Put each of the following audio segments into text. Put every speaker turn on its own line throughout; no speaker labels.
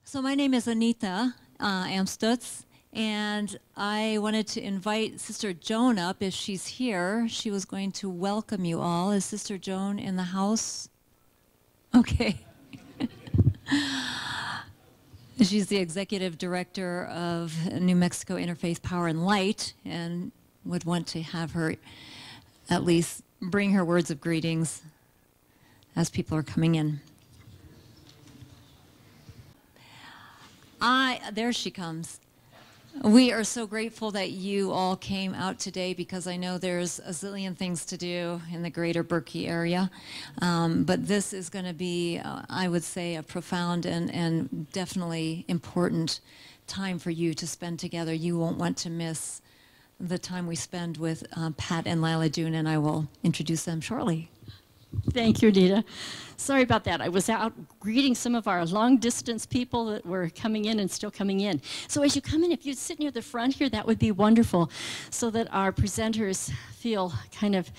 So my name is Anita Amstutz, and I wanted to invite Sister Joan up if she's here. She was going to welcome you all. Is Sister Joan in the house? Okay. She's the executive director of New Mexico Interfaith Power and Light, and would want to have her at least bring her words of greetings as people are coming in. There she comes. We are so grateful that you all came out today, because I know there's a zillion things to do in the greater Berkeley area. But this is going to be, I would say, a profound and definitely important time for you to spend together. You won't want to miss the time we spend with Pat and Lila June, and I will introduce them shortly.
Thank you, Nita. Sorry about that. I was out greeting some of our long-distance people that were coming in and still coming in. So as you come in, if you'd sit near the front here, that would be wonderful, so that our presenters feel kind of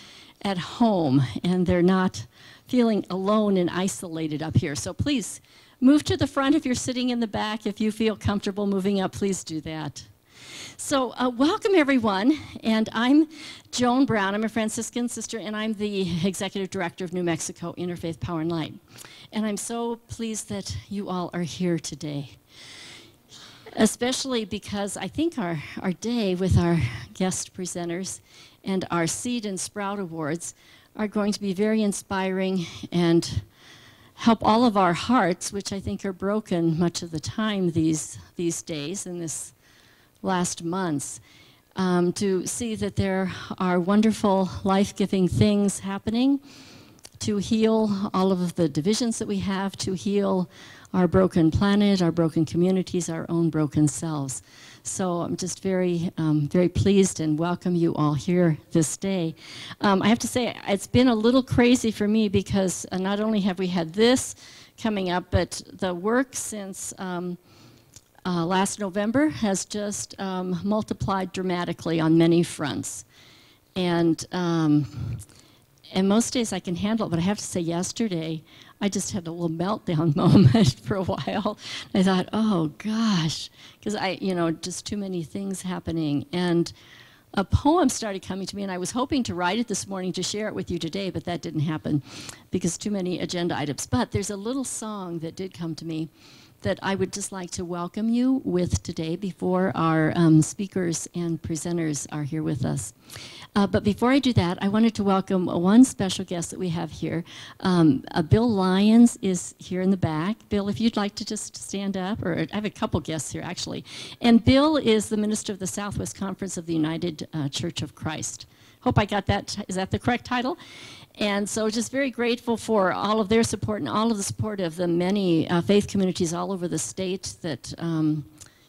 at home and they're not feeling alone and isolated up here. So please move to the front if you're sitting in the back. If you feel comfortable moving up, please do that. So welcome, everyone, and I'm Joan Brown. I'm a Franciscan sister, and I'm the Executive Director of New Mexico Interfaith Power and Light. And I'm so pleased that you all are here today, especially because I think our day with our guest presenters and our Seed and Sprout Awards are going to be very inspiring and help all of our hearts, which I think are broken much of the time these days in this last months, to see that there are wonderful, life-giving things happening to heal all of the divisions that we have, to heal our broken planet, our broken communities, our own broken selves. So I'm just very, very pleased and welcome you all here this day. I have to say, it's been a little crazy for me, because not only have we had this coming up, but the work since last November has just multiplied dramatically on many fronts. And most days I can handle it, but I have to say yesterday I just had a little meltdown moment for a while. I thought, oh gosh, because just too many things happening. And a poem started coming to me, and I was hoping to write it this morning to share it with you today, but that didn't happen because too many agenda items. But there's a little song that did come to me that I would just like to welcome you with today before our speakers and presenters are here with us. But before I do that, I wanted to welcome one special guest that we have here. Bill Lyons is here in the back. Bill, if you'd like to just stand up, or I have a couple guests here actually. And Bill is the minister of the Southwest Conference of the United Church of Christ. Hope I got that. Is that the correct title? And so just very grateful for all of their support and all of the support of the many faith communities all over the state that, and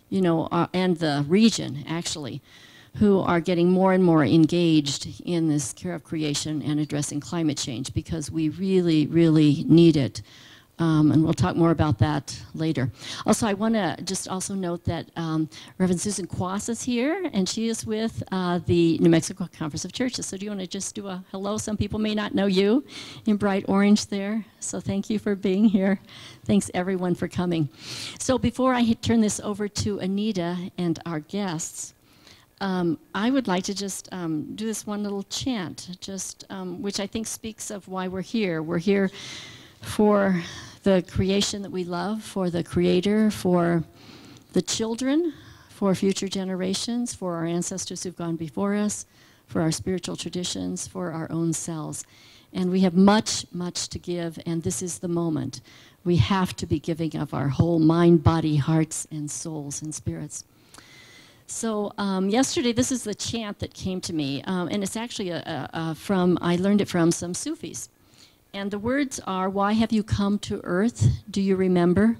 the region, actually, who are getting more and more engaged in this care of creation and addressing climate change, because we really, really need it. And we'll talk more about that later. Also, I want to just also note that Reverend Susan Quas is here, and she is with the New Mexico Conference of Churches. So do you want to just do a hello? Some people may not know you in bright orange there. So thank you for being here. Thanks, everyone, for coming. So before I turn this over to Anita and our guests, I would like to just do this one little chant, which I think speaks of why we're here. We're here for the creation that we love, for the Creator, for the children, for future generations, for our ancestors who've gone before us, for our spiritual traditions, for our own selves. And we have much, much to give, and this is the moment. We have to be giving of our whole mind, body, hearts, and souls and spirits. So yesterday, this is the chant that came to me, and it's actually I learned it from some Sufis. And the words are, why have you come to earth? Do you remember?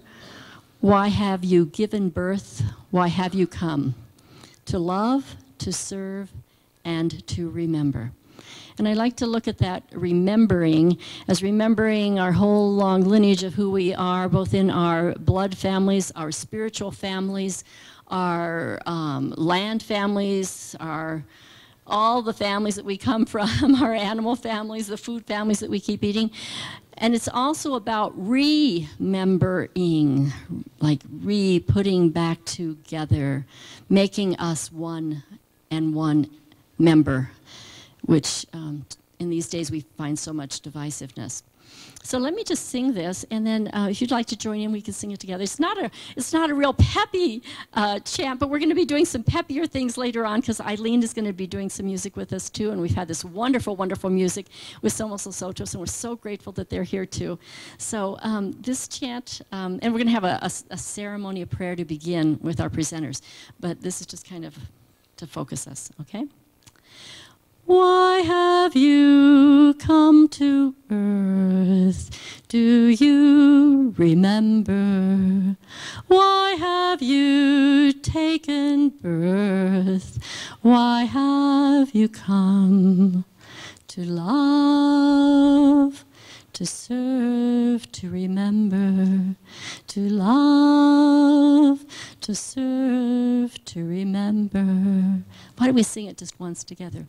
Why have you given birth? Why have you come? To love, to serve, and to remember. And I like to look at that remembering as remembering our whole long lineage of who we are, both in our blood families, our spiritual families, our land families, all the families that we come from, our animal families, the food families that we keep eating. And it's also about remembering, like putting back together, making us one and one member, which in these days we find so much divisiveness. So let me just sing this, and then if you'd like to join in, we can sing it together. It's not a real peppy chant, but we're going to be doing some peppier things later on because Eileen is going to be doing some music with us too, and we've had this wonderful, wonderful music with Somos Los Otros, and we're so grateful that they're here too. So this chant, and we're going to have a ceremony of prayer to begin with our presenters, but this is just kind of to focus us, okay? Why have you come to earth? Do you remember? Why have you taken birth? Why have you come? To love, to serve, to remember, to love, to serve, to remember. Why don't we sing it just once together?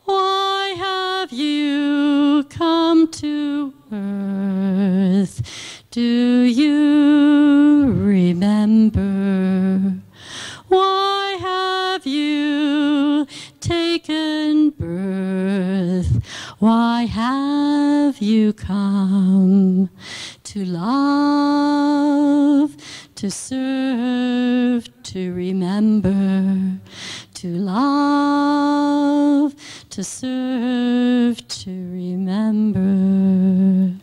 Why have you come to earth? Do you remember? Why have you taken birth? Why have you come? To love, to serve, to remember, to love, to serve, to remember.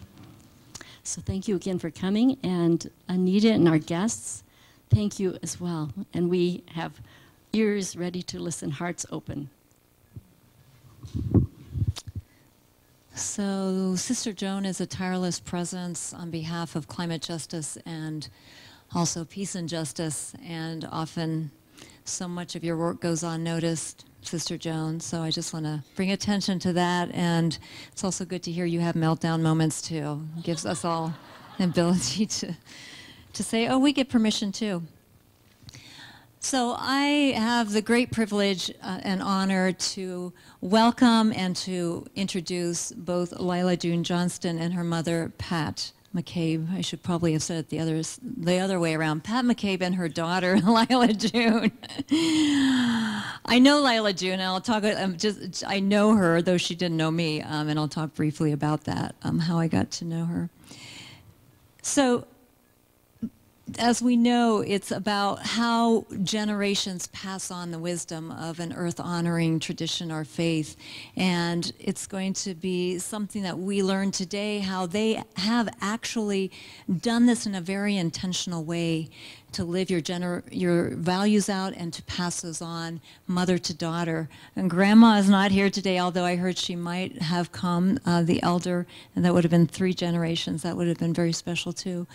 So thank you again for coming, and Anita and our guests, thank you as well. And we have ears ready to listen, hearts open.
So Sister Joan is a tireless presence on behalf of climate justice and also peace and justice, and often so much of your work goes unnoticed, Sister Joan. So I just want to bring attention to that, and it's also good to hear you have meltdown moments too. It gives us all the ability to say, oh, we get permission too. So I have the great privilege and honor to welcome and to introduce both Lila June Johnston and her mother, Pat McCabe. I should probably have said it the other way around. Pat McCabe and her daughter, Lila June. I know Lila June, and I'll talk. I know her, though she didn't know me, and I'll talk briefly about that, how I got to know her. So, as we know, it's about how generations pass on the wisdom of an earth-honoring tradition or faith. And it's going to be something that we learn today, how they have actually done this in a very intentional way to live your values out and to pass those on, mother to daughter. And Grandma is not here today, although I heard she might have come, the elder, and that would have been 3 generations. That would have been very special too.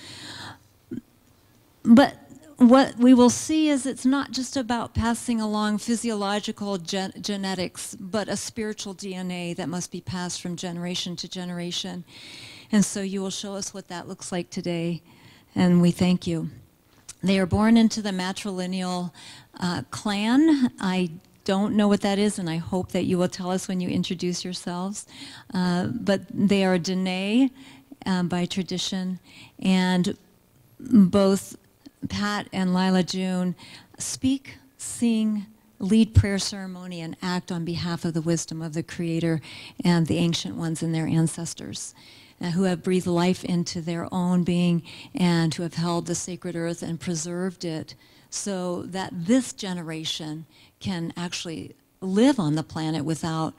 But what we will see is it's not just about passing along physiological genetics, but a spiritual DNA that must be passed from generation to generation. And so you will show us what that looks like today, and we thank you. They are born into the matrilineal clan. I don't know what that is, and I hope that you will tell us when you introduce yourselves. But they are Dene by tradition, and both Pat and Lila June speak, sing, lead prayer ceremony, and act on behalf of the wisdom of the Creator and the ancient ones and their ancestors, who have breathed life into their own being and who have held the sacred earth and preserved it so that this generation can actually live on the planet without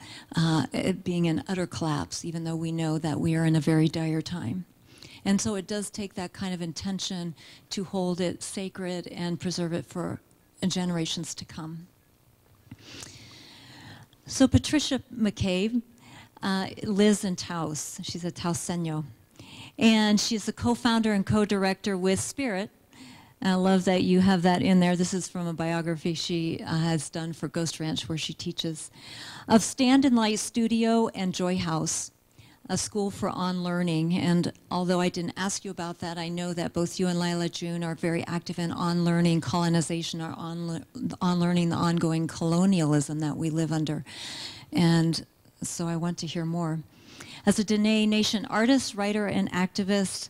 it being in utter collapse, even though we know that we are in a very dire time. And so it does take that kind of intention to hold it sacred and preserve it for generations to come. So Patricia McCabe lives in Taos. She's a Taoseño. And she's the co-founder and co-director with Spirit. And I love that you have that in there. This is from a biography she has done for Ghost Ranch, where she teaches, of Stand and Light Studio and Joy House, a school for on-learning. And although I didn't ask you about that, I know that both you and Lila June are very active in on-learning colonization, or on-learning the ongoing colonialism that we live under. And so I want to hear more. As a Dene Nation artist, writer, and activist,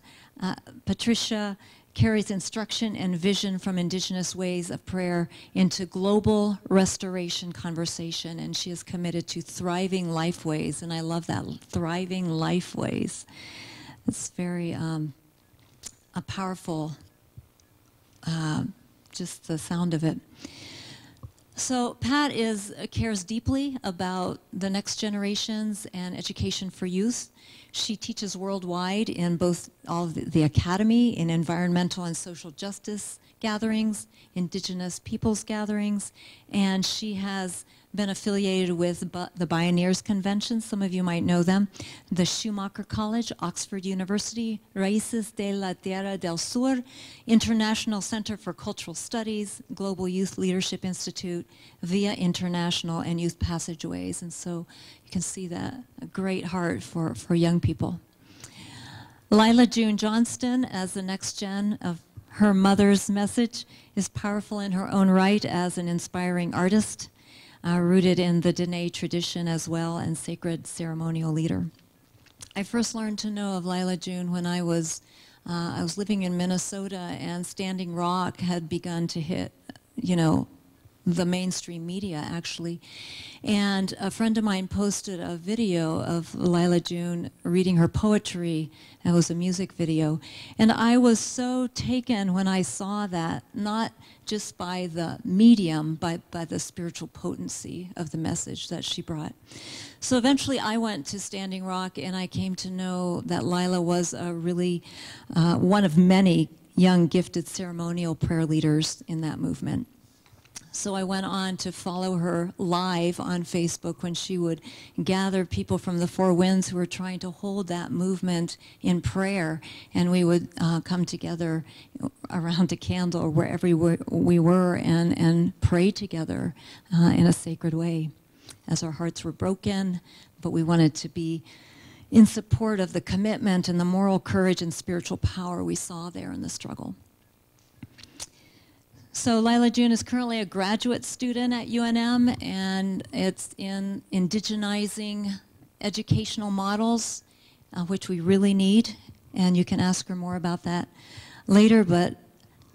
Patricia carries instruction and vision from indigenous ways of prayer into global restoration conversation, and she is committed to thriving lifeways, and I love that, thriving lifeways. It's very a powerful, just the sound of it. So Pat cares deeply about the next generations and education for youth. She teaches worldwide in both all of the academy, in environmental and social justice gatherings, indigenous peoples gatherings, and she has been affiliated with the Pioneers Convention. Some of you might know them. The Schumacher College, Oxford University, Raíces de la Tierra del Sur, International Center for Cultural Studies, Global Youth Leadership Institute, Via International, and Youth Passageways. And so you can see that a great heart for young people. Lila June Johnston, as the next gen of her mother's message, is powerful in her own right as an inspiring artist, rooted in the Dene tradition as well, and sacred ceremonial leader. I first learned to know of Lila June when I was living in Minnesota, and Standing Rock had begun to hit, the mainstream media, actually. And a friend of mine posted a video of Lila June reading her poetry. It was a music video. And I was so taken when I saw that, not just by the medium, but by the spiritual potency of the message that she brought. So eventually I went to Standing Rock, and I came to know that Lila was a really one of many young gifted ceremonial prayer leaders in that movement. So I went on to follow her live on Facebook when she would gather people from the four winds who were trying to hold that movement in prayer, and we would come together around a candle or wherever we were and pray together in a sacred way as our hearts were broken, but we wanted to be in support of the commitment and the moral courage and spiritual power we saw there in the struggle. So Lila June is currently a graduate student at UNM, and it's in indigenizing educational models, which we really need, and you can ask her more about that later, but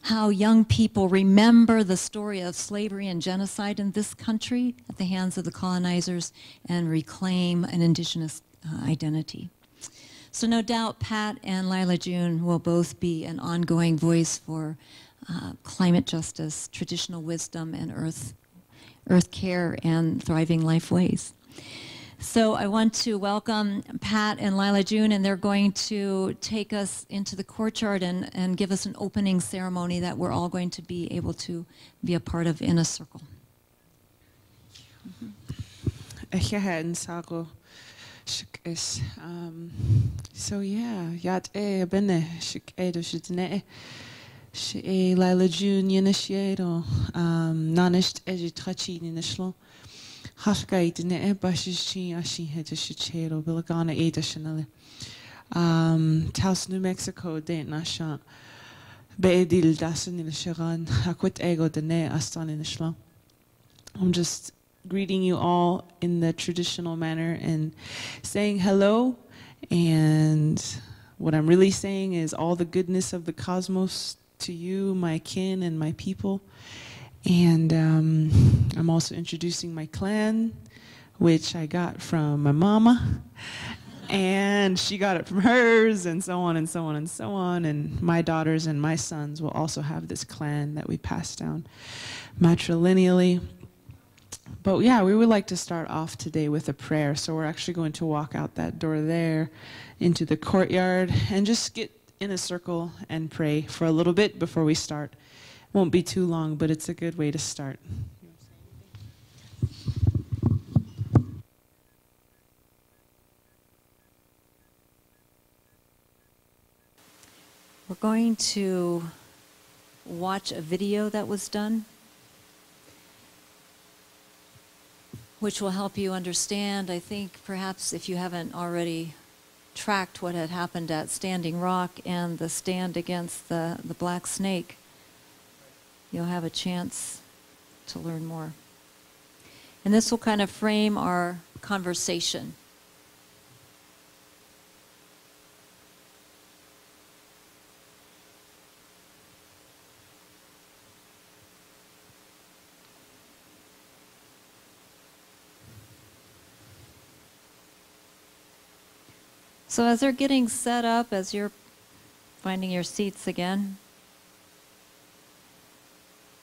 how young people remember the story of slavery and genocide in this country at the hands of the colonizers and reclaim an indigenous identity. So no doubt Pat and Lila June will both be an ongoing voice for climate justice, traditional wisdom, and earth care and thriving life ways. So I want to welcome Pat and Lila June, and they're going to take us into the courtyard and give us an opening ceremony that we're all going to be able to be a part of in a circle.
So yeah, yat benne shik edo shitne. She Lila June Yenishiero, Nanisht Ejitrachi Ninishlo, Hashkai Dine Bashishi Ashi Hedishero, Bilagana Edishanale, Taos New Mexico, Date Nasha, Beedil Dasan in the Sharan, Aquit Ego Dene Astan in the Shlo. I'm just greeting you all in the traditional manner and saying hello, and what I'm really saying is all the goodness of the cosmos to you, my kin, and my people. And I'm also introducing my clan, which I got from my mama, and she got it from hers, and so on and so on and so on. And my daughters and my sons will also have this clan that we pass down matrilineally. But yeah, we would like to start off today with a prayer. So we're actually going to walk out that door there into the courtyard and just get in a circle and pray for a little bit before we start. Won't be too long, but it's a good way to start.
We're going to watch a video that was done, which will help you understand, I think, perhaps if you haven't already tracked what had happened at Standing Rock and the stand against the black snake, you'll have a chance to learn more. And this will kind of frame our conversation. So as they're getting set up, as you're finding your seats again,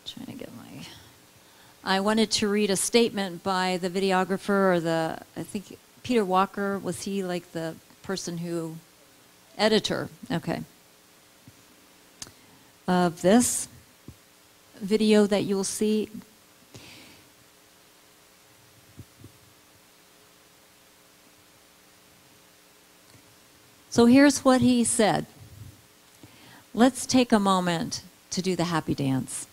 trying to get I wanted to read a statement by the videographer, or I think Peter Walker, was he like the person who, editor, okay, of this video that you will see. So here's what he said. Let's take a moment to do the happy dance.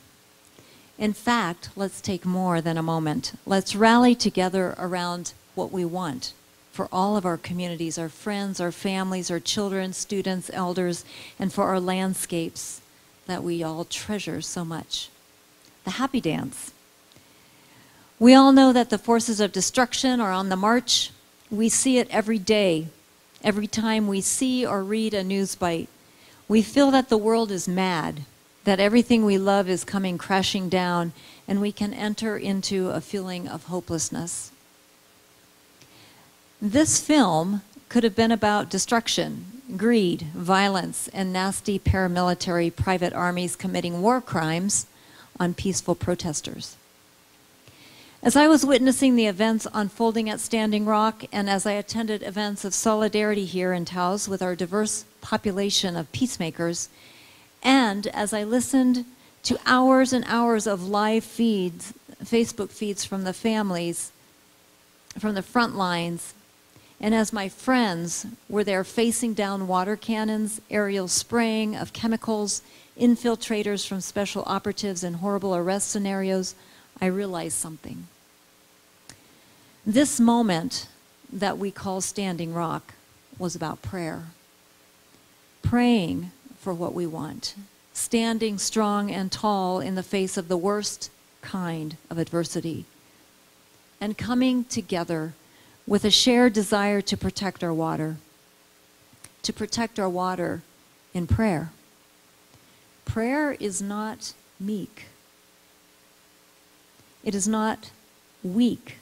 In fact, let's take more than a moment. Let's rally together around what we want for all of our communities, our friends, our families, our children, students, elders, and for our landscapes that we all treasure so much. The happy dance. We all know that the forces of destruction are on the march. We see it every day. Every time we see or read a news bite, we feel that the world is mad, that everything we love is coming crashing down, and we can enter into a feeling of hopelessness. This film could have been about destruction, greed, violence, and nasty paramilitary private armies committing war crimes on peaceful protesters. As I was witnessing the events unfolding at Standing Rock, and as I attended events of solidarity here in Taos with our diverse population of peacemakers, and as I listened to hours and hours of live feeds, Facebook feeds from the families, from the front lines, and as my friends were there facing down water cannons, aerial spraying of chemicals, infiltrators from special operatives and horrible arrest scenarios, I realized something. This moment that we call Standing Rock was about prayer. Praying for what we want, standing strong and tall in the face of the worst kind of adversity, and coming together with a shared desire to protect our water in prayer. Prayer is not meek. It is not weak.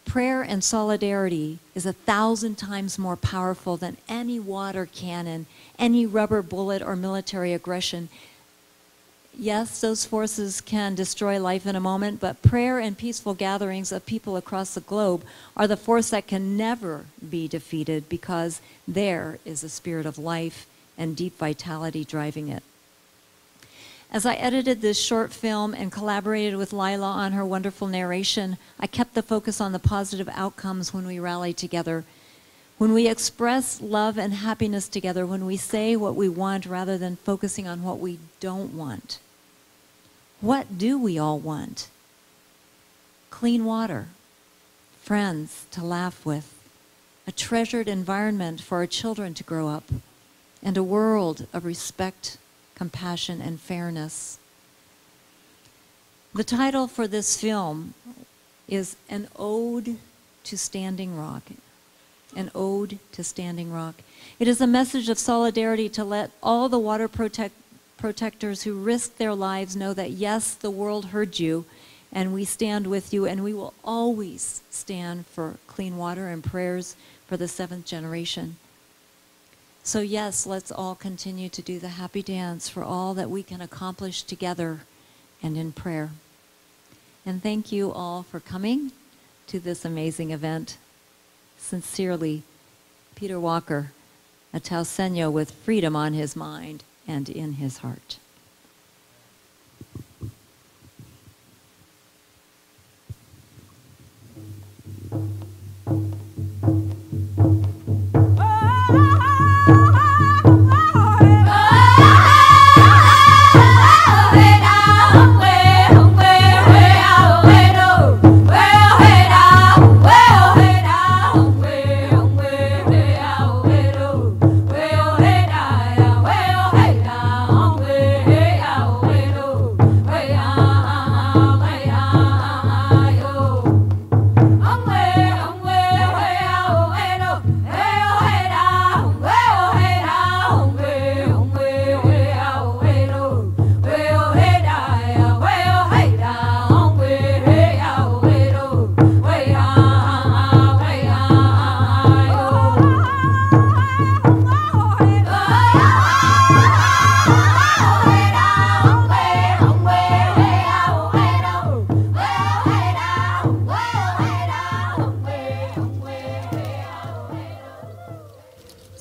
Prayer and solidarity is 1,000 times more powerful than any water cannon, any rubber bullet, or military aggression. Yes, those forces can destroy life in a moment, but prayer and peaceful gatherings of people across the globe are the force that can never be defeated, because there is a spirit of life and deep vitality driving it. As I edited this short film and collaborated with Lila on her wonderful narration, I kept the focus on the positive outcomes when we rally together, when we express love and happiness together, when we say what we want rather than focusing on what we don't want. What do we all want? Clean water, friends to laugh with, a treasured environment for our children to grow up, and a world of respect, compassion, and fairness. The title for this film is An Ode to Standing Rock. An Ode to Standing Rock. It is a message of solidarity to let all the water protectors who risk their lives know that yes, the world heard you, and we stand with you, and we will always stand for clean water and prayers for the 7th generation. So yes, let's all continue to do the happy dance for all that we can accomplish together and in prayer. And thank you all for coming to this amazing event. Sincerely, Peter Walker, a Tauseño with freedom on his mind and in his heart.
Well, hey,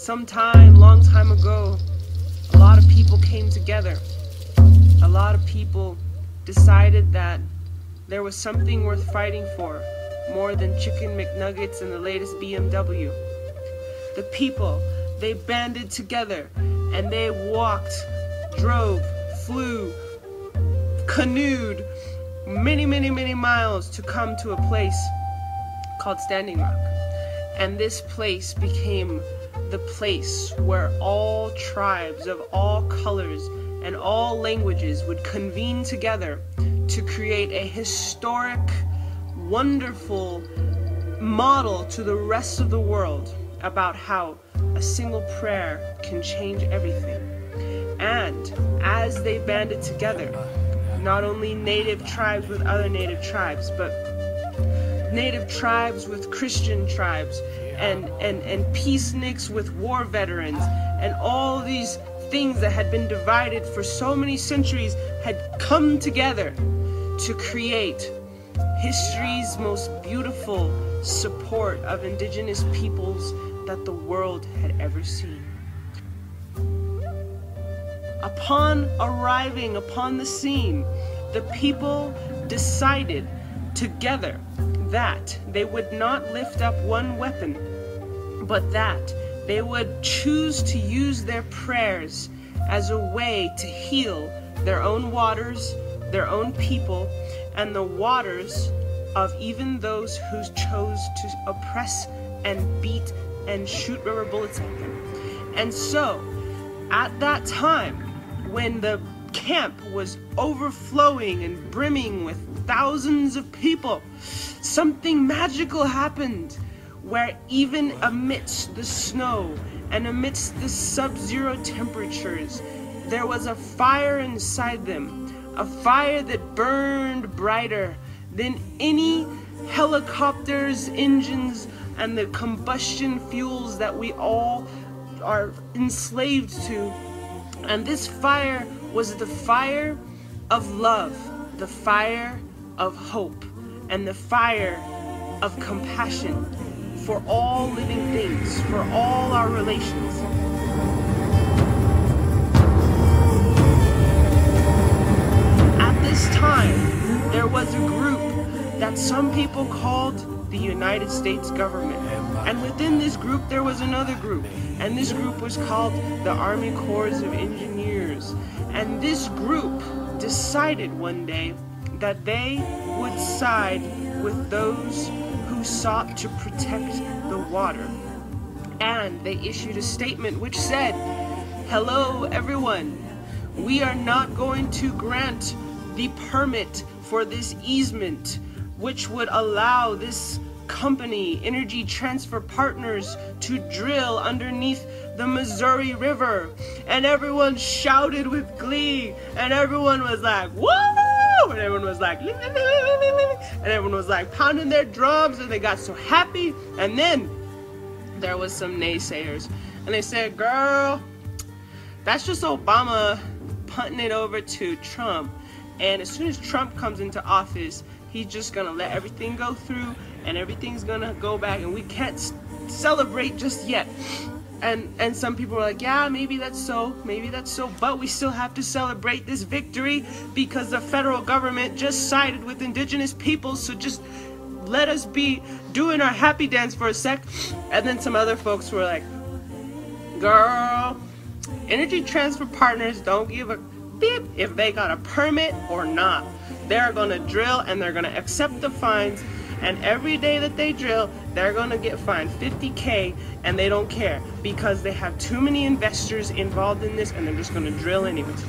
long time ago, a lot of people came together. A lot of people decided that there was something worth fighting for, more than chicken McNuggets and the latest BMW. The people, they banded together and they walked, drove, flew, canoed many, many, many miles to come to a place called Standing Rock. And this place became the place where all tribes of all colors and all languages would convene together to create a historic, wonderful model to the rest of the world about how a single prayer can change everything. And as they banded together, not only native tribes with other native tribes, but native tribes with Christian tribes, and peaceniks with war veterans, and all these things that had been divided for so many centuries had come together to create history's most beautiful support of indigenous peoples that the world had ever seen. Upon arriving upon the scene, the people decided together that they would not lift up one weapon, but that they would choose to use their prayers as a way to heal their own waters, their own people, and the waters of even those who chose to oppress and beat and shoot rubber bullets at them. And so, at that time, when the camp was overflowing and brimming with thousands of people, something magical happened, where even amidst the snow and amidst the sub-zero temperatures, there was a fire inside them, a fire that burned brighter than any helicopters, engines, and the combustion fuels that we all are enslaved to. And this fire was the fire of love, the fire of hope, and the fire of compassion for all living things, for all our relations. At this time, there was a group that some people called the United States government. And within this group, there was another group. And this group was called the Army Corps of Engineers. And this group decided one day that they would side with those who sought to protect the water. And they issued a statement which said, "Hello everyone, we are not going to grant the permit for this easement, which would allow this company, Energy Transfer Partners, to drill underneath the Missouri River." And everyone shouted with glee, and everyone was like, "Woo!" And everyone was like, "Ling, ling, ling, ling, ling, ling." And everyone was like pounding their drums, and they got so happy. And then there was some naysayers, and they said, "Girl, that's just Obama punting it over to Trump. And as soon as Trump comes into office, he's just gonna let everything go through, and everything's gonna go back, and we can't celebrate just yet." And some people were like, "Yeah, maybe that's so, but we still have to celebrate this victory because the federal government just sided with indigenous peoples, so just let us be doing our happy dance for a sec." And then some other folks were like, "Girl, Energy Transfer Partners don't give a beep if they got a permit or not. They're gonna drill and they're gonna accept the fines, and every day that they drill, they're gonna get fined $50K, and they don't care because they have too many investors involved in this, and they're just gonna drill anyways."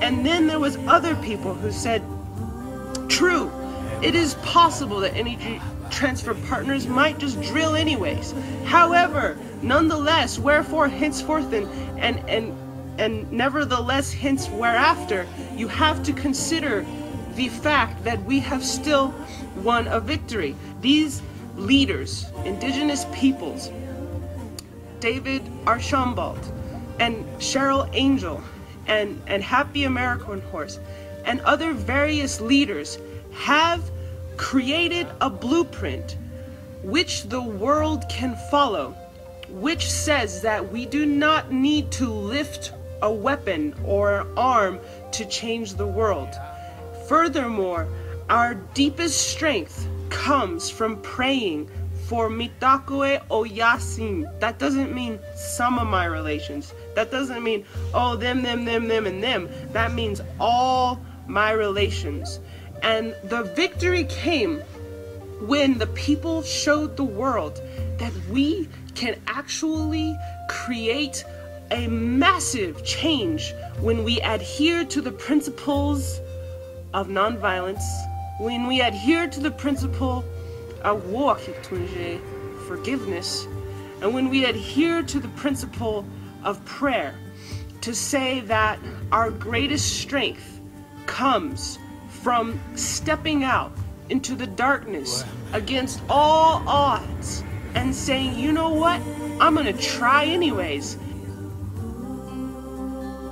And then there was other people who said, "True, it is possible that Energy Transfer Partners might just drill anyways. However, nonetheless, wherefore, henceforth, and nevertheless, hence whereafter, you have to consider the fact that we have still won a victory." These leaders, indigenous peoples, David Archambault and Cheryl Angel and Happy American Horse and other various leaders have created a blueprint which the world can follow, which says that we do not need to lift a weapon or an arm to change the world. Furthermore, our deepest strength comes from praying for mitakoe o yasin. That doesn't mean some of my relations. That doesn't mean, oh, them, and them. That means all my relations. And the victory came when the people showed the world that we can actually create a massive change when we adhere to the principles of nonviolence, when we adhere to the principle of forgiveness, and when we adhere to the principle of prayer, to say that our greatest strength comes from stepping out into the darkness against all odds and saying, you know what, I'm gonna try anyways.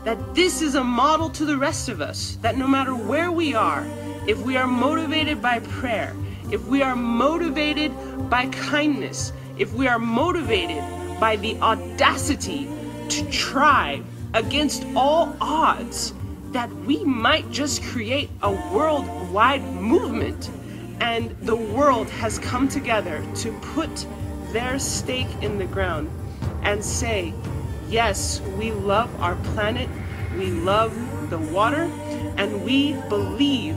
That this is a model to the rest of us, that no matter where we are, if we are motivated by prayer, if we are motivated by kindness, if we are motivated by the audacity to try against all odds, that we might just create a worldwide movement. And the world has come together to put their stake in the ground and say, yes, we love our planet, we love the water, and we believe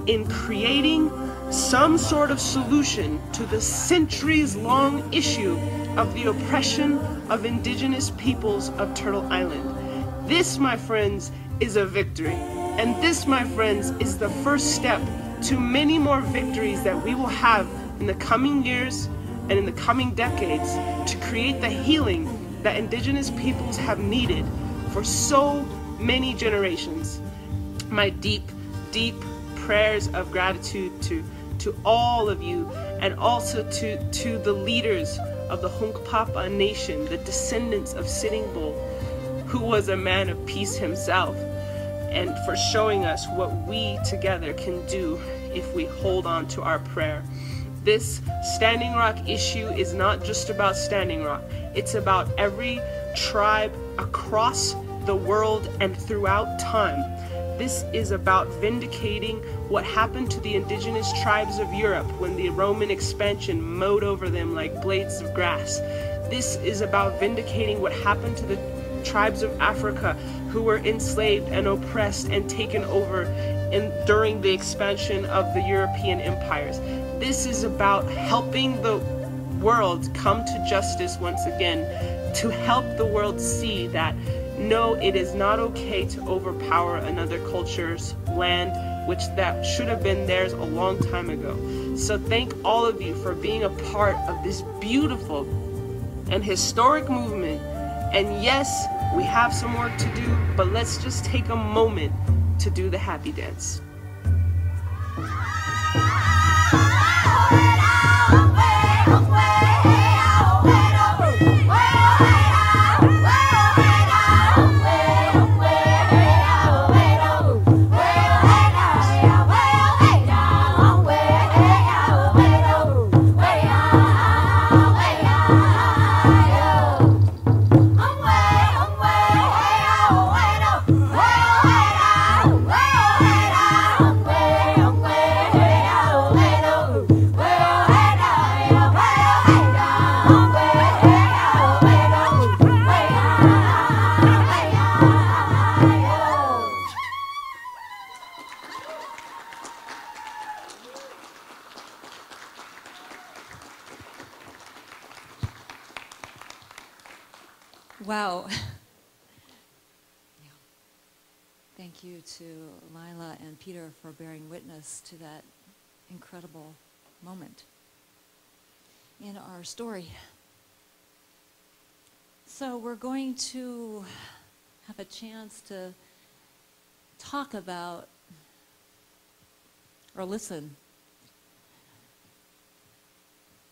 in creating some sort of solution to the centuries-long issue of the oppression of indigenous peoples of Turtle Island. This, my friends, is a victory. And this, my friends, is the first step to many more victories that we will have in the coming years and in the coming decades to create the healing that indigenous peoples have needed for so many generations. My deep, deep prayers of gratitude to all of you, and also to the leaders of the Hunkpapa Nation, the descendants of Sitting Bull, who was a man of peace himself, and for showing us what we together can do if we hold on to our prayer. This Standing Rock issue is not just about Standing Rock. It's about every tribe across the world and throughout time. This is about vindicating what happened to the indigenous tribes of Europe when the Roman expansion mowed over them like blades of grass. This is about vindicating what happened to the tribes of Africa who were enslaved and oppressed and taken over during the expansion of the European empires. This is about helping the world come to justice once again, to help the world see that no, it is not okay to overpower another culture's land, which that should have been theirs a long time ago. So thank all of you for being a part of this beautiful and historic movement. And yes, we have some work to do, but let's just take a moment to do the happy dance.
Wow. Thank you to Lila and Peter for bearing witness to that incredible moment in our story. So we're going to have a chance to talk about or listen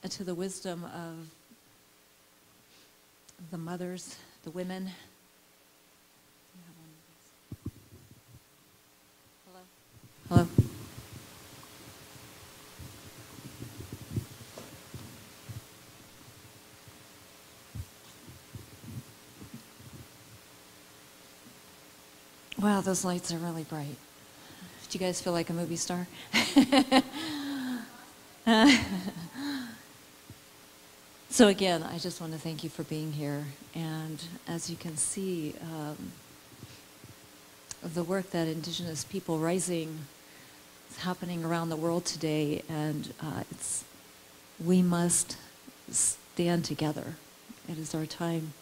to the wisdom of the mothers, the women. Hello? Hello? Wow, those lights are really bright. Do you guys feel like a movie star? So again, I just want to thank you for being here. And as you can see, the work that Indigenous People Rising is happening around the world today, and we must stand together. It is our time.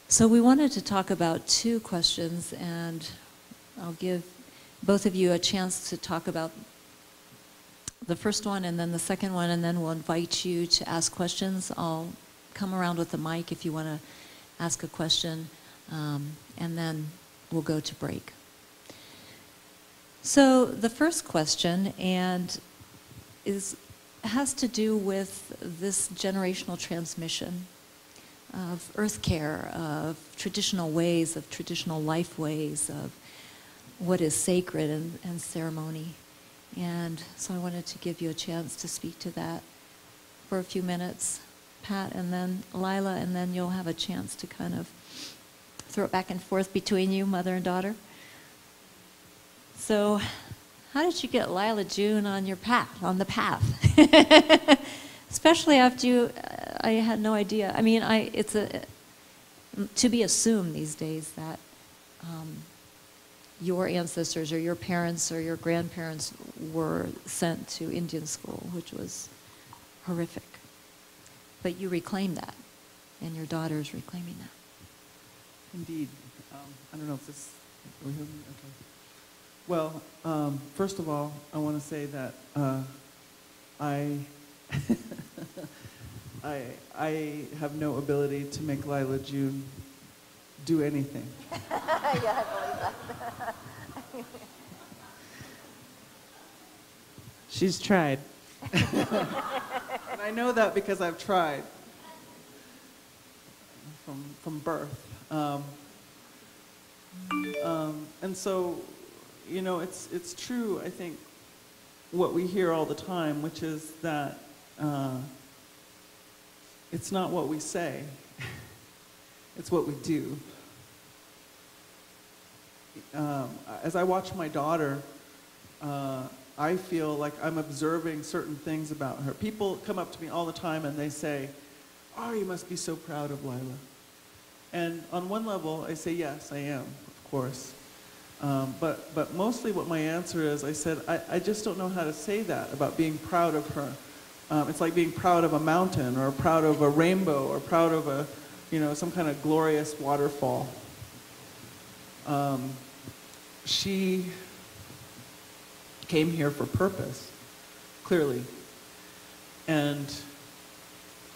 So we wanted to talk about two questions, and I'll give both of you a chance to talk about the first one and then the second one, and then we'll invite you to ask questions. I'll come around with the mic if you want to ask a question, and then we'll go to break. So the first question has to do with this generational transmission of earth care, of traditional ways, of traditional life ways, of what is sacred and ceremony. And so I wanted to give you a chance to speak to that for a few minutes, Pat, and then Lila, and then you'll have a chance to kind of throw it back and forth between you, mother and daughter. So how did you get Lila June on the path? Especially after I had no idea. I mean, it's to be assumed these days that your ancestors or your parents or your grandparents were sent to Indian school, which was horrific. But you reclaim that, and your daughter is reclaiming that.
Indeed. I don't know if this... Are we hearing me? Okay. Well, first of all, I want to say that I have no ability to make Lila June do anything.
Yeah, I believe that.
She's tried. And I know that because I've tried from birth. And so, you know, it's true, I think, what we hear all the time, which is that it's not what we say, it's what we do. As I watch my daughter, I feel like I'm observing certain things about her. People come up to me all the time and they say, "Oh, you must be so proud of Lila." And on one level, I say, yes, I am, of course. But mostly what my answer is, I said, I just don't know how to say that about being proud of her. It's like being proud of a mountain, or proud of a rainbow, or proud of some kind of glorious waterfall. She came here for purpose, clearly. And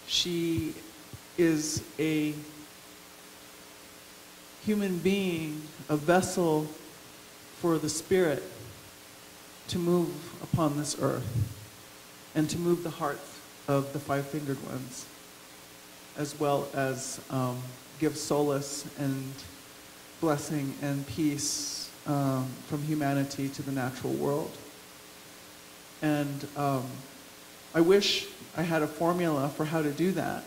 she is a human being, a vessel for the Spirit to move upon this earth and to move the hearts of the five-fingered ones, as well as give solace and blessing and peace from humanity to the natural world. And I wish I had a formula for how to do that,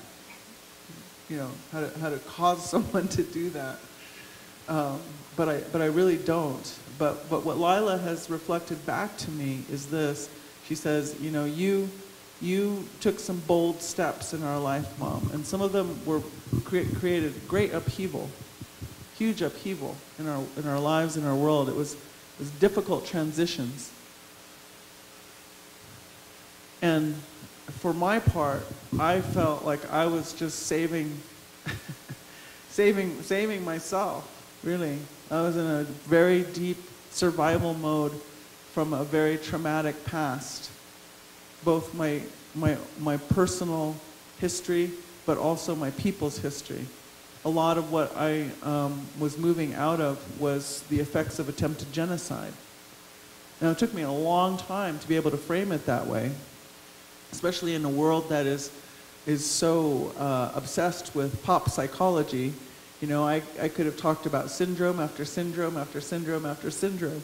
how to cause someone to do that. But I really don't. But what Lila has reflected back to me is this. She says, you took some bold steps in our life, Mom, and some of them created great upheaval, huge upheaval in our lives, in our world. It was difficult transitions. And for my part, I felt like I was just saving myself. Really, I was in a very deep survival mode from a very traumatic past. Both my personal history, but also my people's history. A lot of what I was moving out of was the effects of attempted genocide. Now, it took me a long time to be able to frame it that way, especially in a world that is so obsessed with pop psychology. I could have talked about syndrome after syndrome after syndrome after syndrome,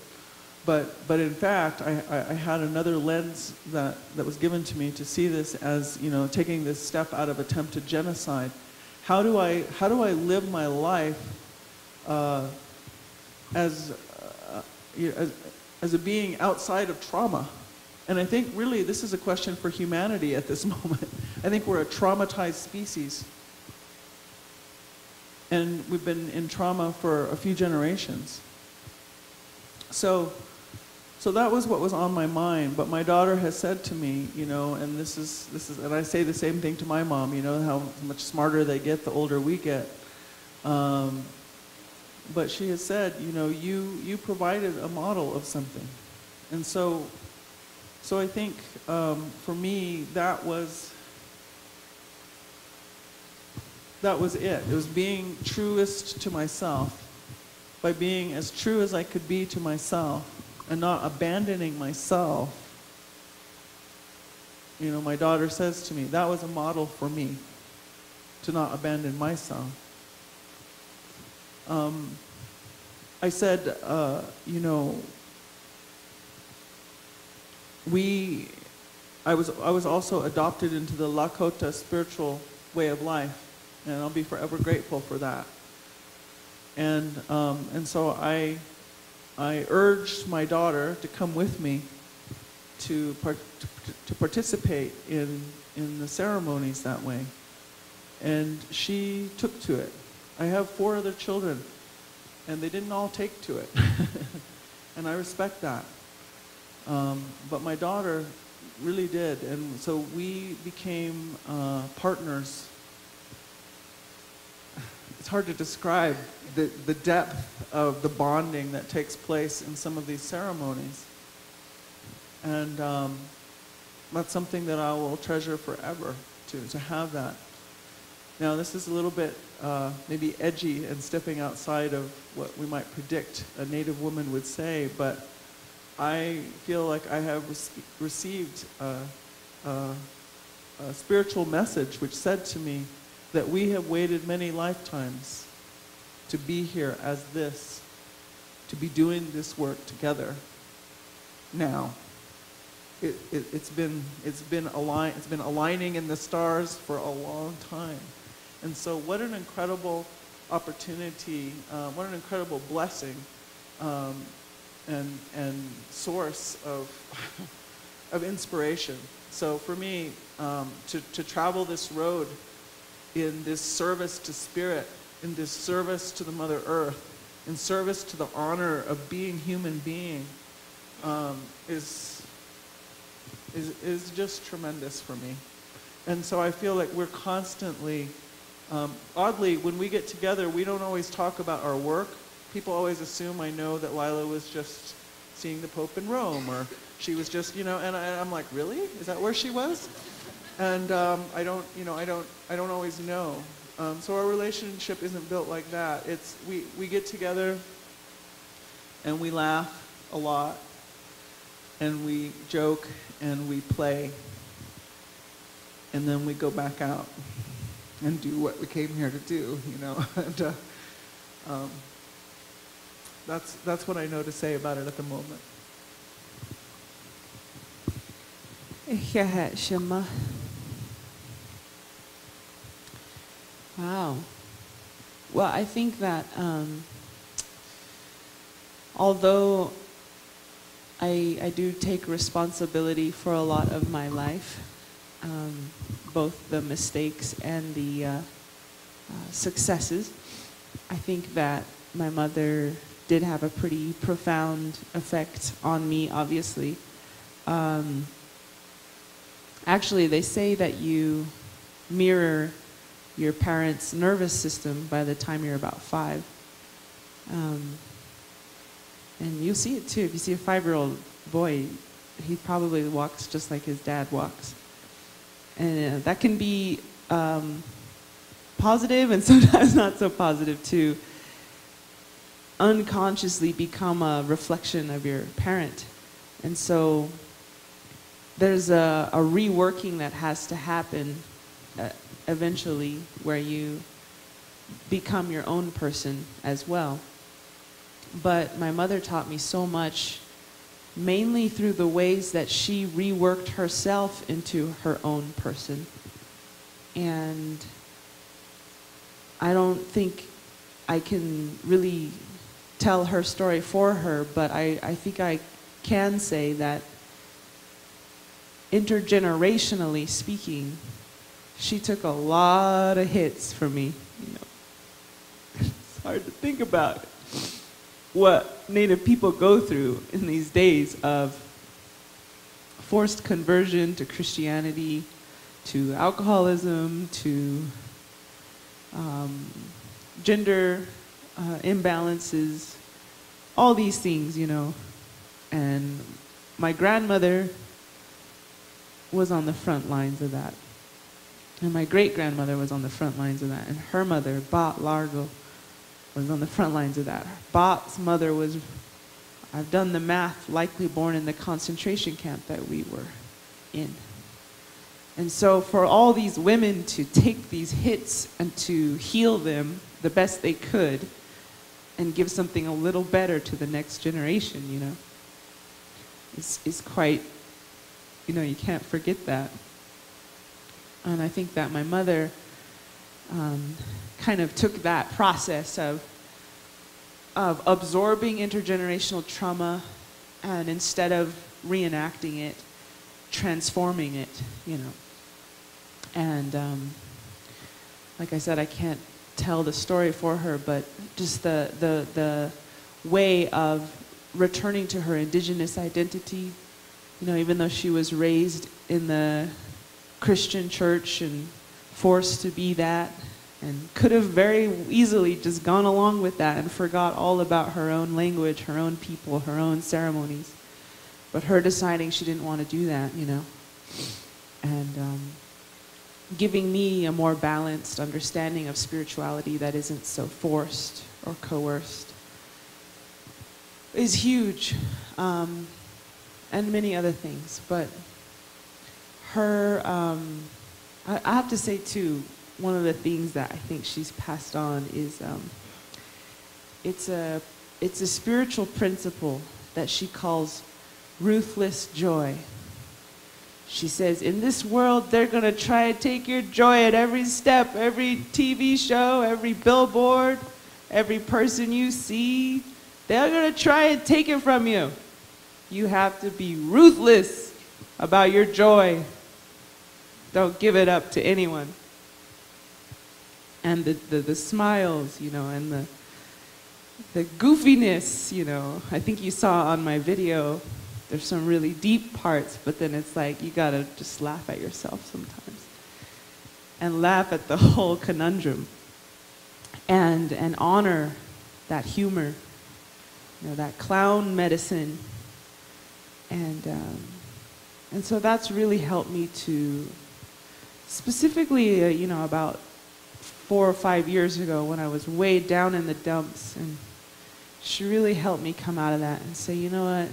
but in fact, I had another lens that was given to me to see this as taking this step out of attempted genocide. How do I live my life as, as a being outside of trauma. And I think really this is a question for humanity at this moment. I think we're a traumatized species. And we've been in trauma for a few generations. So that was what was on my mind. But my daughter has said to me, you know, and this is, and I say the same thing to my mom, you know, how much smarter they get the older we get. But she has said, you know, you provided a model of something. And so I think for me, that was it. It was being truest to myself, by being as true as I could be to myself and not abandoning myself. You know, my daughter says to me, that was a model for me, to not abandon myself. I said, you know, I was also adopted into the Lakota spiritual way of life, and I'll be forever grateful for that. And so I urged my daughter to come with me to participate in the ceremonies that way, and she took to it. I have 4 other children, and they didn't all take to it, and I respect that. But my daughter really did, and so we became partners. It's hard to describe the depth of the bonding that takes place in some of these ceremonies. And that's something that I will treasure forever, to have that. Now, this is a little bit maybe edgy and stepping outside of what we might predict a Native woman would say, but I feel like I have received a spiritual message which said to me that we have waited many lifetimes to be here as this, to be doing this work together now. It's been aligning in the stars for a long time. And so what an incredible opportunity, what an incredible blessing and source of inspiration. So for me, to travel this road in this service to Spirit, in this service to the Mother Earth, in service to the honor of being human being, is just tremendous for me. And so I feel like we're constantly, oddly, when we get together, we don't always talk about our work. People always assume I know that Lila was just seeing the Pope in Rome, or she was just, you know, and I'm like, really? Is that where she was? And I don't always know. So our relationship isn't built like that. It's we get together and we laugh a lot, and we joke and we play, and then we go back out and do what we came here to do, you know. And that's what I know to say about it at the moment.
Wow. Well, I think that although I do take responsibility for a lot of my life, both the mistakes and the successes, I think that my mother did have a pretty profound effect on me, obviously. Actually, they say that you mirror your parents' nervous system by the time you're about 5. And you'll see it too. If you see a 5-year-old boy, he probably walks just like his dad walks. And that can be positive and sometimes not so positive too. Unconsciously become a reflection of your parent. And so there's a reworking that has to happen eventually, where you become your own person as well. But my mother taught me so much, mainly through the ways that she reworked herself into her own person. And I don't think I can really tell her story for her, but I think I can say that intergenerationally speaking, she took a lot of hits from me. You know, it's hard to think about what Native people go through in these days of forced conversion to Christianity, to alcoholism, to gender imbalances, all these things, you know. And my grandmother was on the front lines of that. And my great-grandmother was on the front lines of that. And her mother, Bat Largo, was on the front lines of that. Bat's mother was, I've done the math, likely born in the concentration camp that we were in. And so for all these women to take these hits and to heal them the best they could and give something a little better to the next generation, you know, is quite, you know, you can't forget that. And I think that my mother kind of took that process of absorbing intergenerational trauma and instead of reenacting it, transforming it, you know. And like I said, I can't tell the story for her, but just the way of returning to her indigenous identity, you know, even though she was raised in the Christian church and forced to be that, and could have very easily just gone along with that and forgot all about her own language, her own people, her own ceremonies. But her deciding she didn't want to do that, you know, and giving me a more balanced understanding of spirituality that isn't so forced or coerced is huge, and many other things. But her, I have to say too, one of the things that I think she's passed on is it's a spiritual principle that she calls ruthless joy. She says, in this world, they're going to try and take your joy at every step, every TV show, every billboard, every person you see. They're going to try and take it from you. You have to be ruthless about your joy. Don't give it up to anyone. And the smiles, you know, and the goofiness, you know. I think you saw on my video, there's some really deep parts, but then it's like you gotta just laugh at yourself sometimes. And laugh at the whole conundrum. And honor that humor, you know, that clown medicine. And so that's really helped me to, specifically, you know, about 4 or 5 years ago when I was way down in the dumps, and she really helped me come out of that and say, you know what?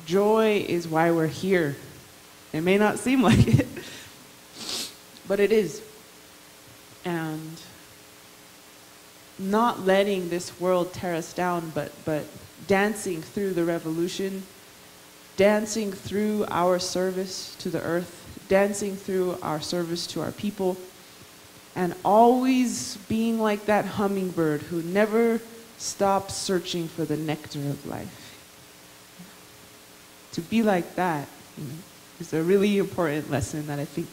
Joy is why we're here. It may not seem like it, but it is. And not letting this world tear us down, but dancing through the revolution, dancing through our service to the earth, dancing through our service to our people, and always being like that hummingbird who never stops searching for the nectar of life. To be like that, you know, is a really important lesson that I think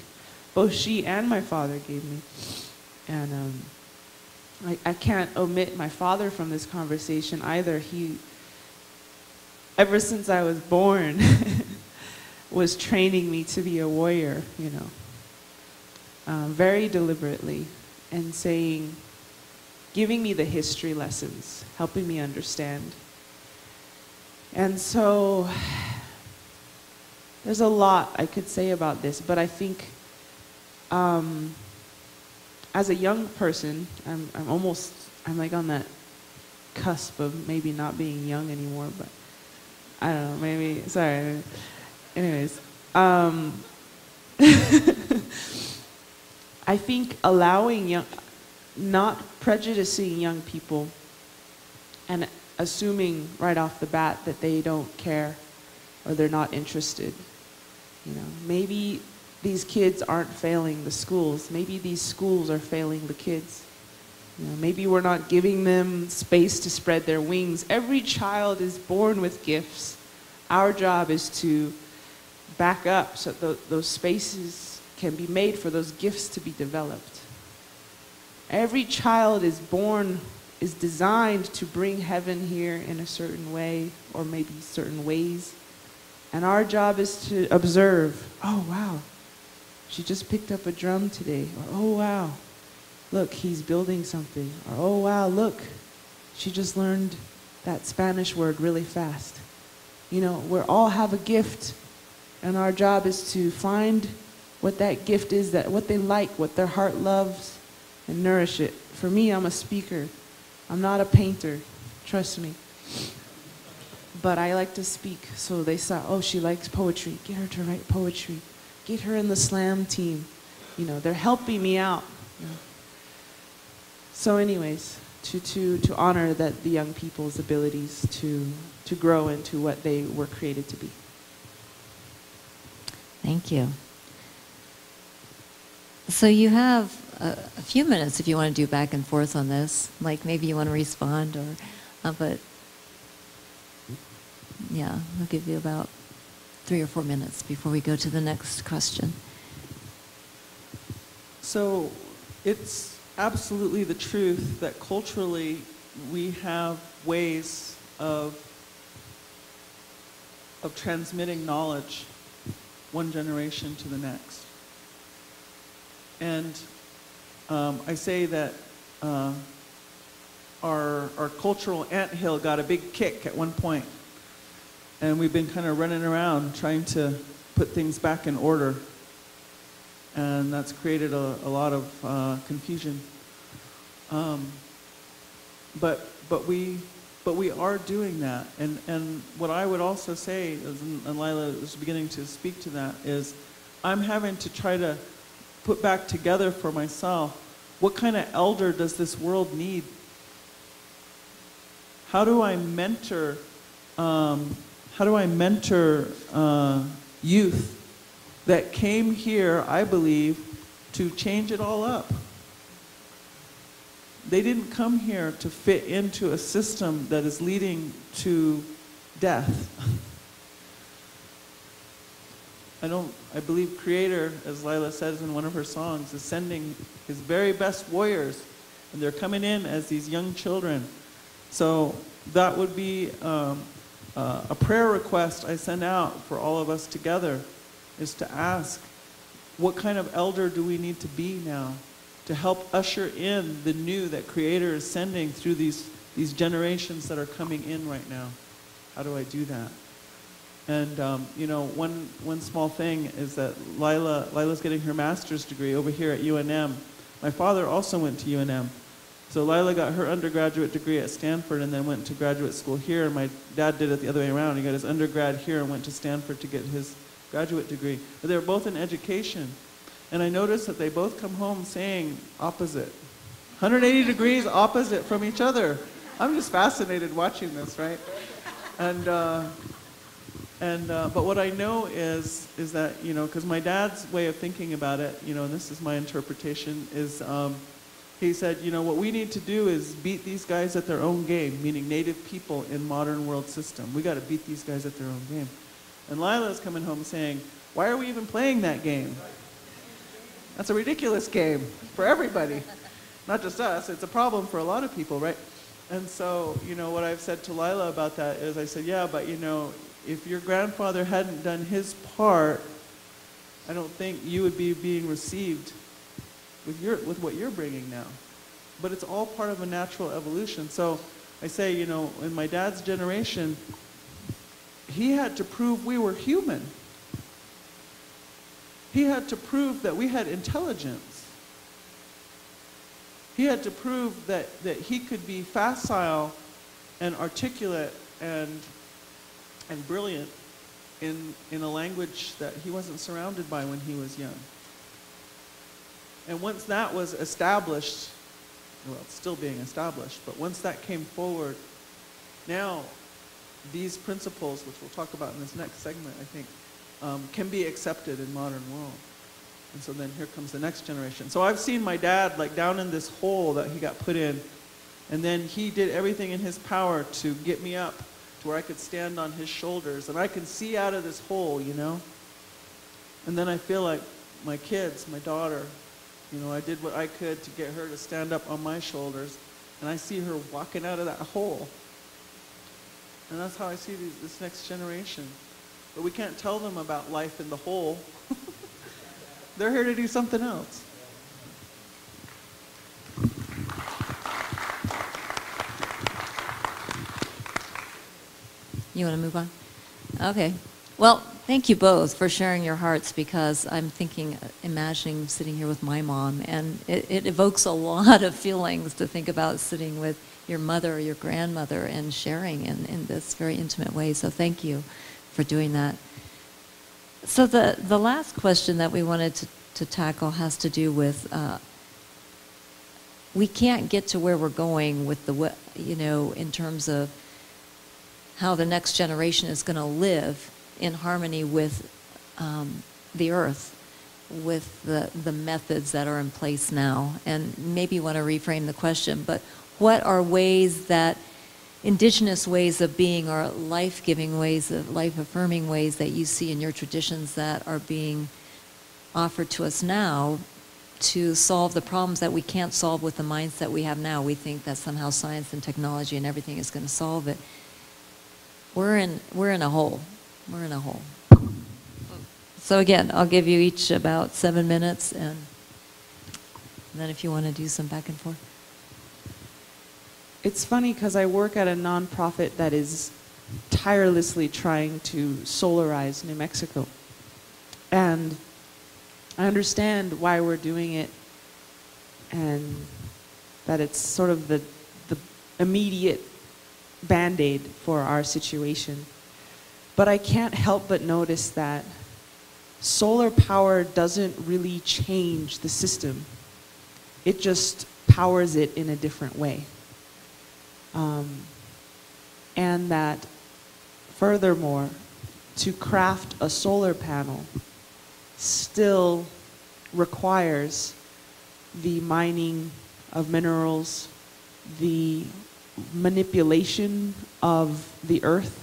both she and my father gave me. And I can't omit my father from this conversation either. He, ever since I was born, was training me to be a warrior, you know. Very deliberately, and saying, giving me the history lessons, helping me understand. And so there's a lot I could say about this, but I think as a young person, I'm like on that cusp of maybe not being young anymore, but I don't know, maybe, sorry. Anyways, I think allowing not prejudicing young people and assuming right off the bat that they don't care or they're not interested. You know, maybe these kids aren't failing the schools. Maybe these schools are failing the kids. You know, maybe we're not giving them space to spread their wings. Every child is born with gifts. Our job is to back up so those spaces can be made for those gifts to be developed. Every child is born, is designed to bring heaven here in a certain way, or maybe certain ways. And our job is to observe. Oh, wow, she just picked up a drum today. Or, oh, wow, look, he's building something. Or, oh, wow, look, she just learned that Spanish word really fast. You know, we all have a gift, and our job is to find what that gift is, that what they like, what their heart loves, and nourish it. For me, I'm a speaker. I'm not a painter, trust me. But I like to speak, so they saw, oh, she likes poetry. Get her to write poetry. Get her in the slam team. You know, they're helping me out. You know. So anyways, to honor that the young people's abilities to grow into what they were created to be.
Thank you. So you have a few minutes if you want to do back and forth on this. Like maybe you want to respond, or, but yeah, I'll give you about 3 or 4 minutes before we go to the next question.
So it's absolutely the truth that culturally we have ways of transmitting knowledge one generation to the next. And I say that our cultural anthill got a big kick at one point, and we've been kind of running around trying to put things back in order, and that's created a lot of confusion. But we are doing that, and what I would also say, and Lila was beginning to speak to that, is I'm having to try to put back together for myself, what kind of elder does this world need? How do I mentor youth that came here, I believe, to change it all up? They didn't come here to fit into a system that is leading to death. I believe Creator, as Lila says in one of her songs, is sending his very best warriors, and they're coming in as these young children. So that would be a prayer request I send out for all of us together, is to ask, what kind of elder do we need to be now to help usher in the new that Creator is sending through these generations that are coming in right now? How do I do that? And you know, one small thing is that Lila's getting her master's degree over here at UNM. My father also went to UNM. So Lila got her undergraduate degree at Stanford and then went to graduate school here. And my dad did it the other way around. He got his undergrad here and went to Stanford to get his graduate degree. But they were both in education. And I noticed that they both come home saying opposite. 180 degrees opposite from each other. I'm just fascinated watching this, right? But what I know is that, you know, because my dad's way of thinking about it, you know, and this is my interpretation, is he said, you know, what we need to do is beat these guys at their own game, meaning native people in modern world system. We got to beat these guys at their own game. And Lila's coming home saying, why are we even playing that game? That's a ridiculous game for everybody, not just us. It's a problem for a lot of people, right? And so, you know, what I've said to Lila about that is I said, yeah, but, you know, if your grandfather hadn't done his part, I don't think you would be being received with what you're bringing now. But it's all part of a natural evolution. So I say, you know, in my dad's generation, he had to prove we were human. He had to prove that we had intelligence. He had to prove that he could be facile and articulate and brilliant in a language that he wasn't surrounded by when he was young. And once that was established, well, it's still being established, but once that came forward, now these principles, which we'll talk about in this next segment, I think, can be accepted in modern world. And so then here comes the next generation. So I've seen my dad like down in this hole that he got put in, and then he did everything in his power to get me up to where I could stand on his shoulders, and I can see out of this hole, you know. And then I feel like my kids, my daughter, you know, I did what I could to get her to stand up on my shoulders, and I see her walking out of that hole. And that's how I see this next generation. But we can't tell them about life in the hole. They're here to do something else.
You want to move on? Okay. Well, thank you both for sharing your hearts, because I'm thinking, imagining sitting here with my mom, and it evokes a lot of feelings to think about sitting with your mother or your grandmother and sharing in this very intimate way. So thank you for doing that. So the last question that we wanted to tackle has to do with, we can't get to where we're going with you know, in terms of how the next generation is going to live in harmony with the earth, with the methods that are in place now. And maybe you want to reframe the question, but what are ways that indigenous ways of being, or life-giving ways, of life-affirming ways that you see in your traditions that are being offered to us now to solve the problems that we can't solve with the mindset we have now? We think that somehow science and technology and everything is going to solve it. We're in a hole. We're in a hole. So again, I'll give you each about 7 minutes, and then if you want to do some back and forth.
It's funny because I work at a nonprofit that is tirelessly trying to solarize New Mexico. And I understand why we're doing it, and that it's sort of the immediate Band-Aid for our situation. But I can't help but notice that solar power doesn't really change the system. It just powers it in a different way. And that, furthermore, to craft a solar panel still requires the mining of minerals, the manipulation of the earth,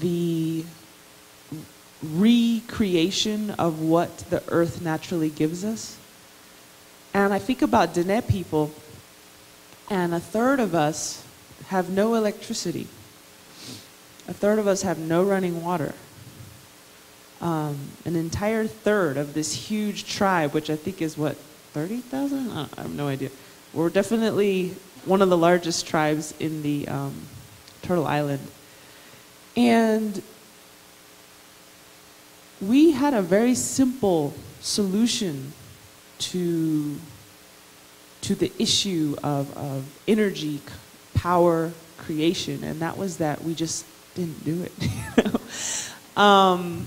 the recreation of what the earth naturally gives us. And I think about Diné people, and 1/3 of us have no electricity. 1/3 of us have no running water. An entire third of this huge tribe, which I think is what, 30,000? I have no idea. We're definitely one of the largest tribes in the Turtle Island. And we had a very simple solution to the issue of energy, power, creation, and that was that we just didn't do it. And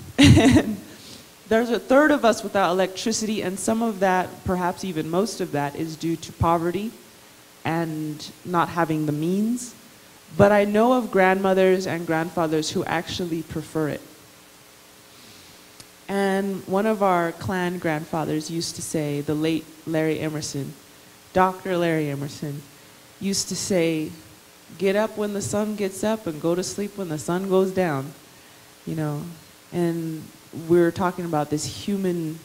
there's 1/3 of us without electricity, and some of that, perhaps even most of that, is due to poverty and not having the means. But I know of grandmothers and grandfathers who actually prefer it. And one of our clan grandfathers used to say, the late Larry Emerson, Dr. Larry Emerson, used to say, get up when the sun gets up and go to sleep when the sun goes down, you know. And we're talking about this human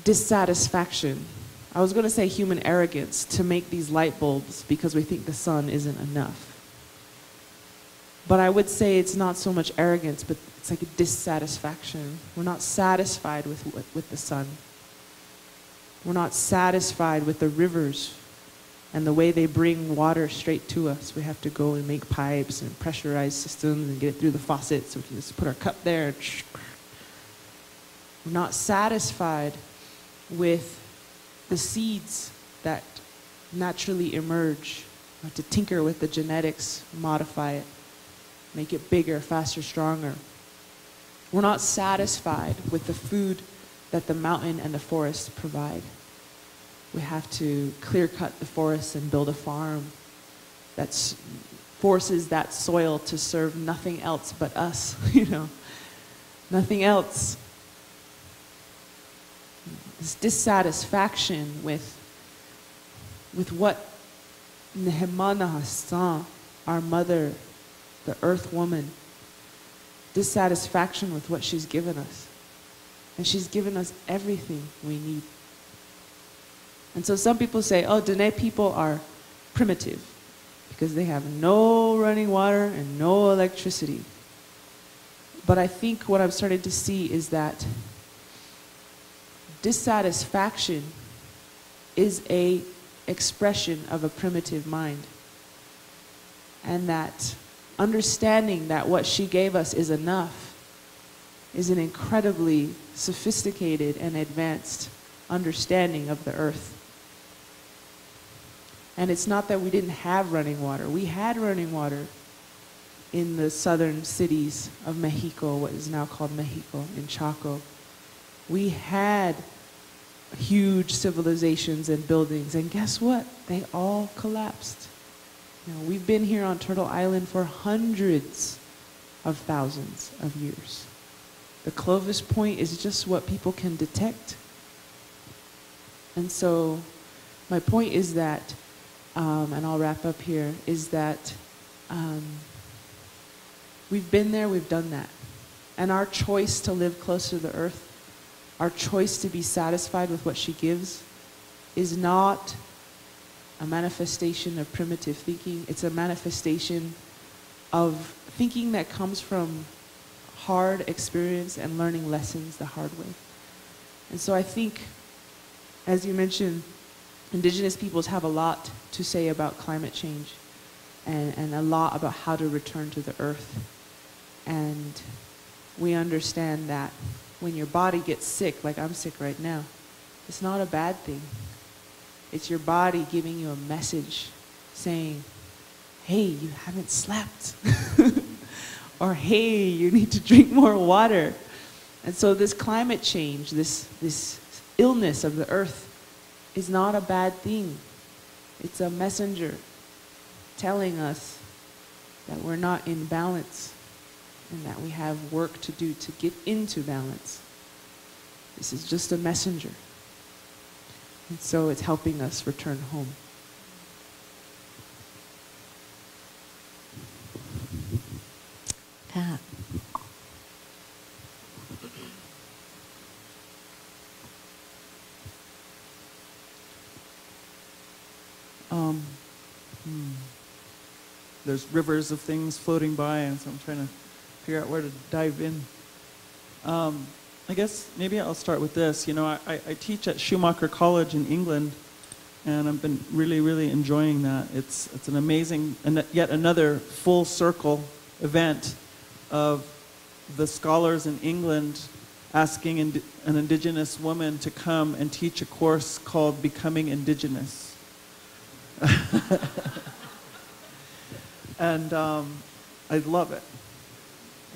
dissatisfaction. I was going to say human arrogance to make these light bulbs because we think the sun isn't enough. But I would say it's not so much arrogance, but it's like a dissatisfaction. We're not satisfied with the sun. We're not satisfied with the rivers and the way they bring water straight to us. We have to go and make pipes and pressurize systems and get it through the faucet so we can just put our cup there. And we're not satisfied with the seeds that naturally emerge. We have to tinker with the genetics, modify it, make it bigger, faster, stronger. We're not satisfied with the food that the mountain and the forest provide. We have to clear cut the forest and build a farm that forces that soil to serve nothing else but us, you know, nothing else. this dissatisfaction with what Nehemana Hassan, our mother, the earth woman, dissatisfaction with what she's given us. And she's given us everything we need. And so some people say, oh, Dene people are primitive because they have no running water and no electricity. But I think what I'm starting to see is that dissatisfaction is a expression of a primitive mind. And that understanding that what she gave us is enough is an incredibly sophisticated and advanced understanding of the earth. And it's not that we didn't have running water. We had running water in the southern cities of Mexico, what is now called Mexico, in Chaco. We had huge civilizations and buildings, and guess what? They all collapsed. You know, we've been here on Turtle Island for hundreds of thousands of years. The Clovis Point is just what people can detect. And so my point is that, and I'll wrap up here, is that we've been there, we've done that. And our choice to live close to the earth, our choice to be satisfied with what she gives, is not a manifestation of primitive thinking. It's a manifestation of thinking that comes from hard experience and learning lessons the hard way. And so I think, as you mentioned, indigenous peoples have a lot to say about climate change and a lot about how to return to the earth. And we understand that when your body gets sick, like I'm sick right now, it's not a bad thing. It's your body giving you a message saying, hey, you haven't slept. Or, hey, you need to drink more water. And so this climate change, this illness of the earth is not a bad thing. It's a messenger telling us that we're not in balance and that we have work to do to get into balance. This is just a messenger. And so it's helping us return home.
Pat.
There's rivers of things floating by, and so I'm trying to figure out where to dive in. I guess maybe I'll start with this. You know, I teach at Schumacher College in England, and I've been really, really enjoying that. It's an amazing, and yet another full circle event of the scholars in England asking an indigenous woman to come and teach a course called Becoming Indigenous. And I love it.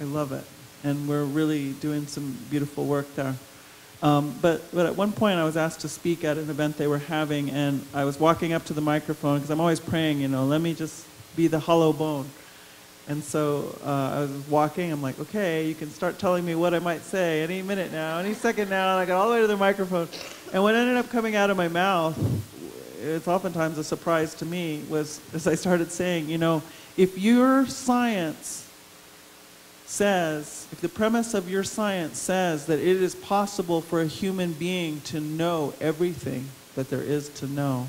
I love it. And we're really doing some beautiful work there. But at one point I was asked to speak at an event they were having, and I was walking up to the microphone, because I'm always praying, you know, let me just be the hollow bone. And so I was walking, I'm like, okay, you can start telling me what I might say any minute now, any second now, and I got all the way to the microphone. And what ended up coming out of my mouth, it's oftentimes a surprise to me, was as I started saying, you know, if your science says, if the premise of your science says that it is possible for a human being to know everything that there is to know,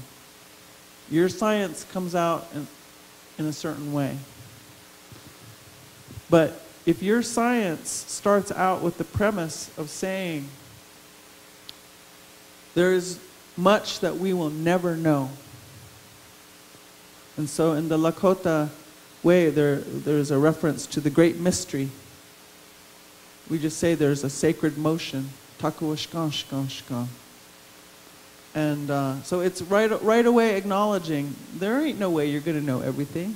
your science comes out in a certain way. But if your science starts out with the premise of saying there is much that we will never know, and so in the Lakota way, there's a reference to the great mystery. We just say there's a sacred motion, takuashkan shkan shkan. And so it's right away acknowledging there ain't no way you're going to know everything.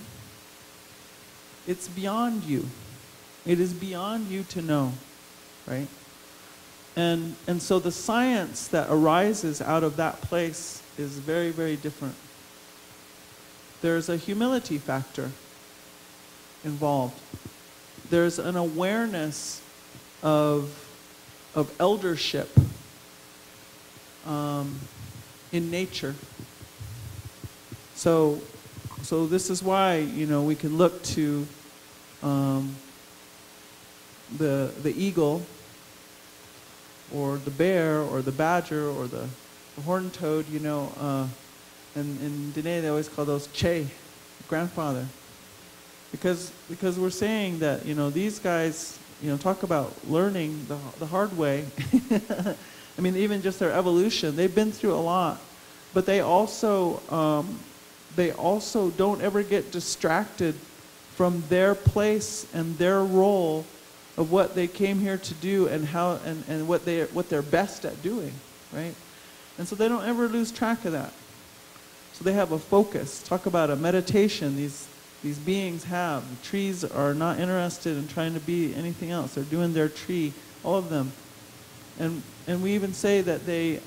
It's beyond you. It is beyond you to know, right? And so the science that arises out of that place is very, very different. There's a humility factor involved. There's an awareness of eldership in nature. So this is why, you know, we can look to the eagle, or the bear, or the badger, or the horned toad, you know, and in Dene they always call those che, grandfather. Because we're saying that, you know, these guys, you know, talk about learning the hard way. I mean, even just their evolution, they've been through a lot, but they also don't ever get distracted from their place and their role of what they came here to do, and how and what they're best at doing, right? And so they don't ever lose track of that. So they have a focus. Talk about a meditation. These beings have. The trees are not interested in trying to be anything else. They're doing their tree, all of them. And we even say that they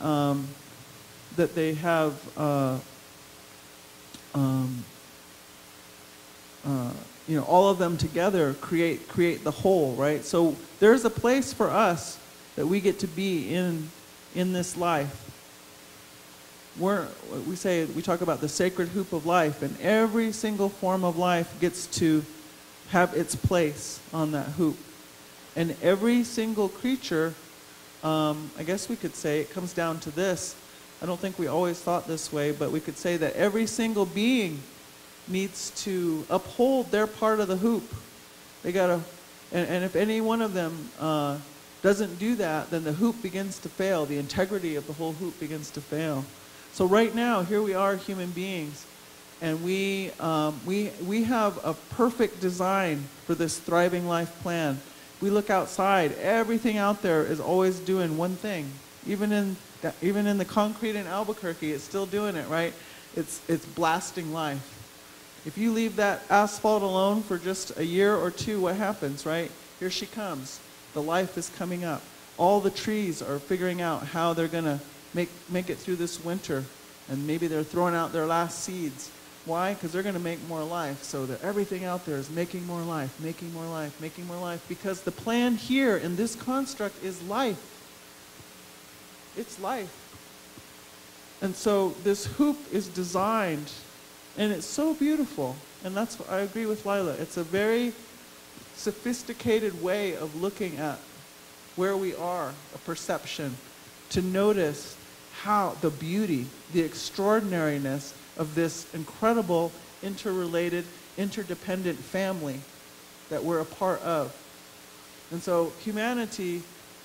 have you know, all of them together create the whole, right? So there's a place for us that we get to be in this life. We talk about the sacred hoop of life, and every single form of life gets to have its place on that hoop. And every single creature, I guess we could say it comes down to this. I don't think we always thought this way, but we could say that every single being needs to uphold their part of the hoop. They gotta, and if any one of them doesn't do that, then the hoop begins to fail. The integrity of the whole hoop begins to fail. So right now, here we are, human beings, and we have a perfect design for this thriving life plan. We look outside, everything out there is always doing one thing. Even in the concrete in Albuquerque, it's still doing it, right? It's blasting life. If you leave that asphalt alone for just a year or two, what happens, right? Here she comes. The life is coming up. All the trees are figuring out how they're going to make it through this winter. And maybe they're throwing out their last seeds. Why? Because they're going to make more life. So that everything out there is making more life, making more life, making more life. Because the plan here in this construct is life. It's life. And so this hoop is designed, and it's so beautiful. And that's what I agree with Lila. It's a very sophisticated way of looking at where we are, a perception, to notice how the beauty, the extraordinariness of this incredible, interrelated, interdependent family that we're a part of. And so humanity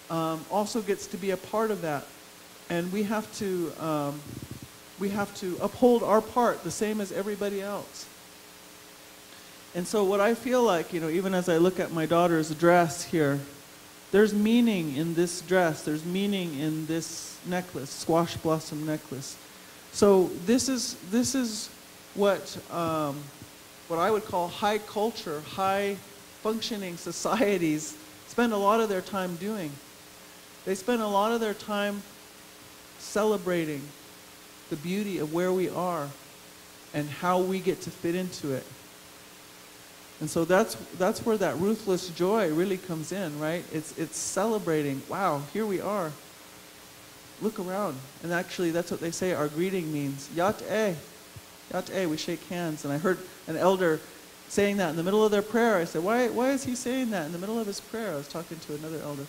also gets to be a part of that. And we have to uphold our part the same as everybody else. And so what I feel like, you know, even as I look at my daughter's dress here, there's meaning in this dress. There's meaning in this necklace, squash blossom necklace. So this is what I would call high culture, high functioning societies spend a lot of their time doing. They spend a lot of their time celebrating the beauty of where we are and how we get to fit into it. And so that's where that ruthless joy really comes in, right? It's celebrating, wow, here we are. Look around. And actually, that's what they say our greeting means. Yat-e. Yat-e, we shake hands. And I heard an elder saying that in the middle of their prayer. I said, why is he saying that in the middle of his prayer? I was talking to another elder. And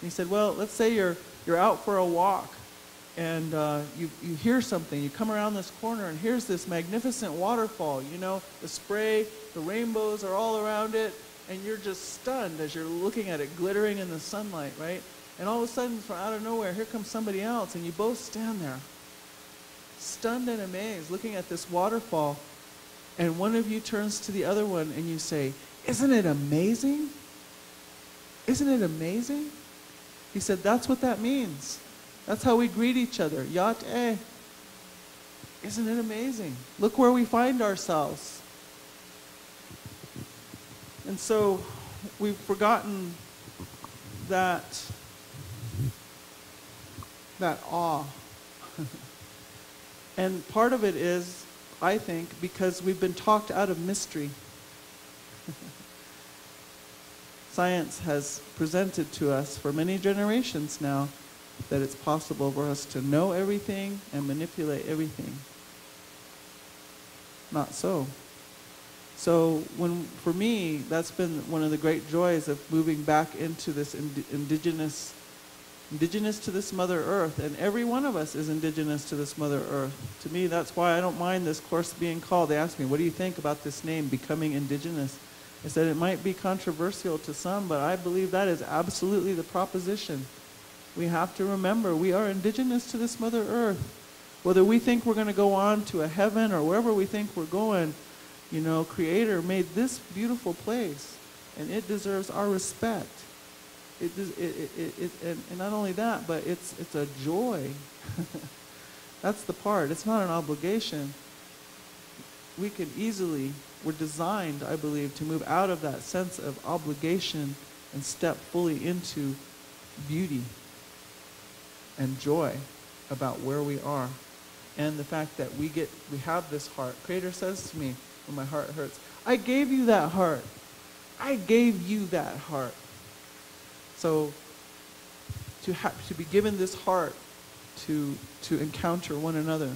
he said, well, let's say you're out for a walk, and you hear something. You come around this corner, and here's this magnificent waterfall. You know, the spray, the rainbows are all around it, and you're just stunned as you're looking at it glittering in the sunlight, right? And all of a sudden, from out of nowhere, here comes somebody else, and you both stand there, stunned and amazed, looking at this waterfall. And one of you turns to the other one, and you say, isn't it amazing? Isn't it amazing? He said, that's what that means. That's how we greet each other. Yat-e. Isn't it amazing? Look where we find ourselves. And so we've forgotten that awe. And part of it is, I think, because we've been talked out of mystery. Science has presented to us for many generations now that it's possible for us to know everything and manipulate everything. Not so. So for me, that's been one of the great joys of moving back into this indigenous to this Mother Earth. And every one of us is indigenous to this Mother Earth. To me, that's why I don't mind this course being called. They asked me, what do you think about this name, Becoming Indigenous? I said, it might be controversial to some, but I believe that is absolutely the proposition. We have to remember we are indigenous to this Mother Earth. Whether we think we're going to go on to a heaven or wherever we think we're going, you know, Creator made this beautiful place, and it deserves our respect. And not only that, but it's a joy. That's the part. It's not an obligation. We can easily, we're designed, I believe, to move out of that sense of obligation and step fully into beauty and joy about where we are. And the fact that we have this heart. Creator says to me, when my heart hurts, I gave you that heart. I gave you that heart. So to be given this heart to encounter one another.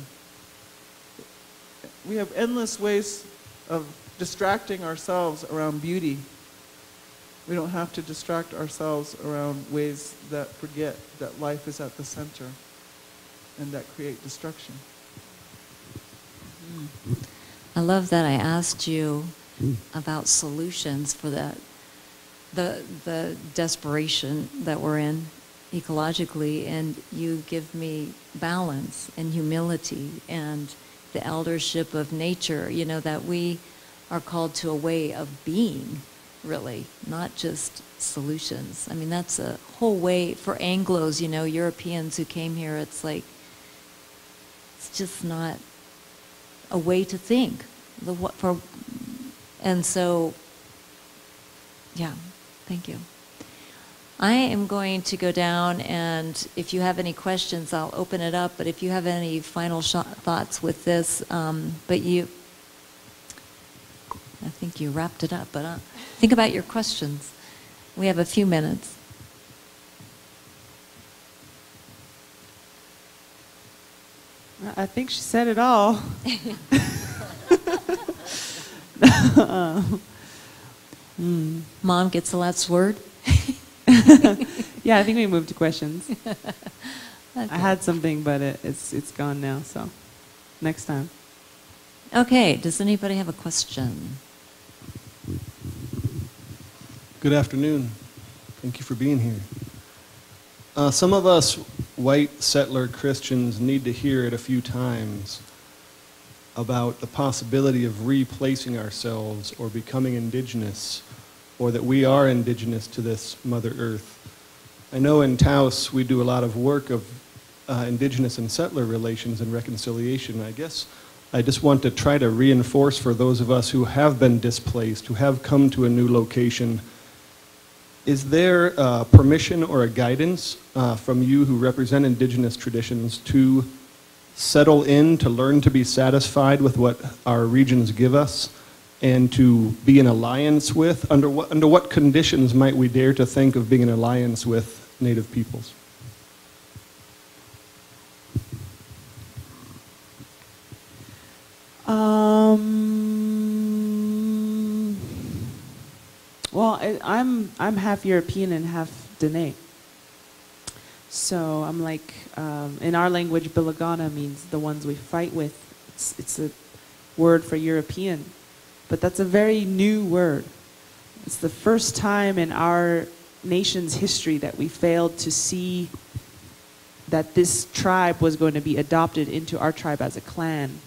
We have endless ways of distracting ourselves around beauty. We don't have to distract ourselves around ways that forget that life is at the center and that create destruction.
I love that I asked you about solutions for that, the desperation that we're in ecologically, and you give me balance and humility and the eldership of nature, you know, that we are called to a way of being, really, not just solutions. I mean, that's a whole way for Anglos, you know, Europeans who came here, it's like, it's just not a way to think. And so, yeah, thank you. I am going to go down, and if you have any questions, I'll open it up. But if you have any final thoughts with this, but I think you wrapped it up. But think about your questions. We have a few minutes.
I think she said it all.
Mom gets the last word.
Yeah, I think we moved to questions.
Okay.
I had something, but it's gone now, so next time.
Okay, does anybody have a question?
Good afternoon. Thank you for being here. Some of us white settler Christians need to hear it a few times about the possibility of replacing ourselves or becoming indigenous, or that we are indigenous to this Mother Earth. I know in Taos we do a lot of work of indigenous and settler relations and reconciliation. I guess I just want to try to reinforce for those of us who have been displaced, who have come to a new location, is there permission or a guidance from you who represent indigenous traditions to settle in, to learn to be satisfied with what our regions give us, and to be in alliance with? Under what conditions might we dare to think of being in alliance with Native peoples?
Well, I'm half European and half Dene. So I'm like, in our language, Bilagana means the ones we fight with. It's a word for European, but that's a very new word. It's the first time in our nation's history that we failed to see that this tribe was going to be adopted into our tribe as a clan.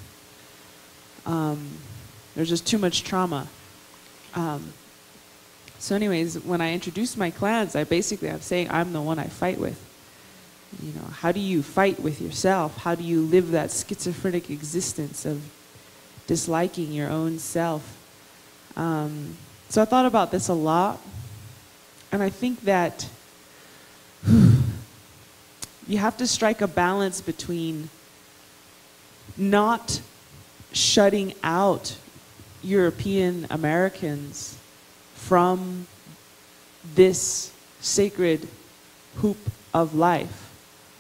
There's just too much trauma. So anyways, when I introduce my clans, I'm saying I'm the one I fight with. You know, how do you fight with yourself? How do you live that schizophrenic existence of disliking your own self? So I thought about this a lot, and I think that you have to strike a balance between not shutting out European Americans from this sacred hoop of life,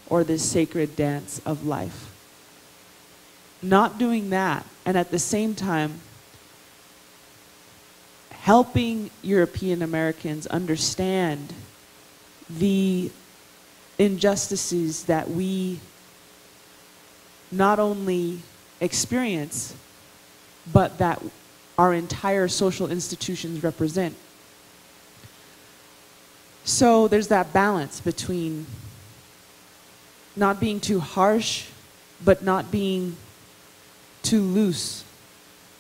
or this sacred dance of life. Not doing that, and at the same time, helping European Americans understand the injustices that we not only experience, but that our entire social institutions represent. So there's that balance between not being too harsh, but not being too loose.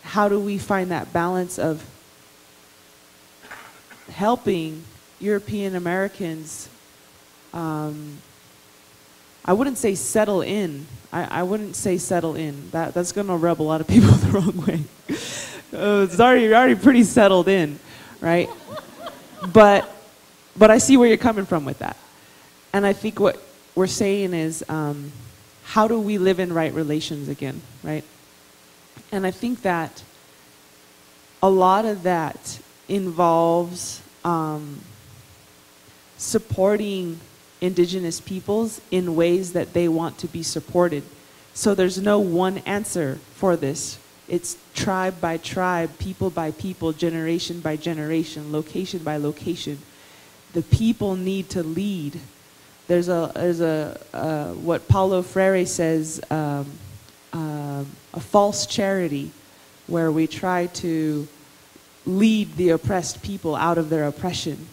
How do we find that balance of helping European Americans, I wouldn't say settle in. I wouldn't say settle in. That's going to rub a lot of people the wrong way. It's already pretty settled in, right? But I see where you're coming from with that. And I think what we're saying is, how do we live in right relations again, right? And I think that a lot of that involves supporting indigenous peoples in ways that they want to be supported. So there's no one answer for this. It's tribe by tribe, people by people, generation by generation, location by location. The people need to lead. There's what Paulo Freire says, a false charity, where we try to lead the oppressed people out of their oppression.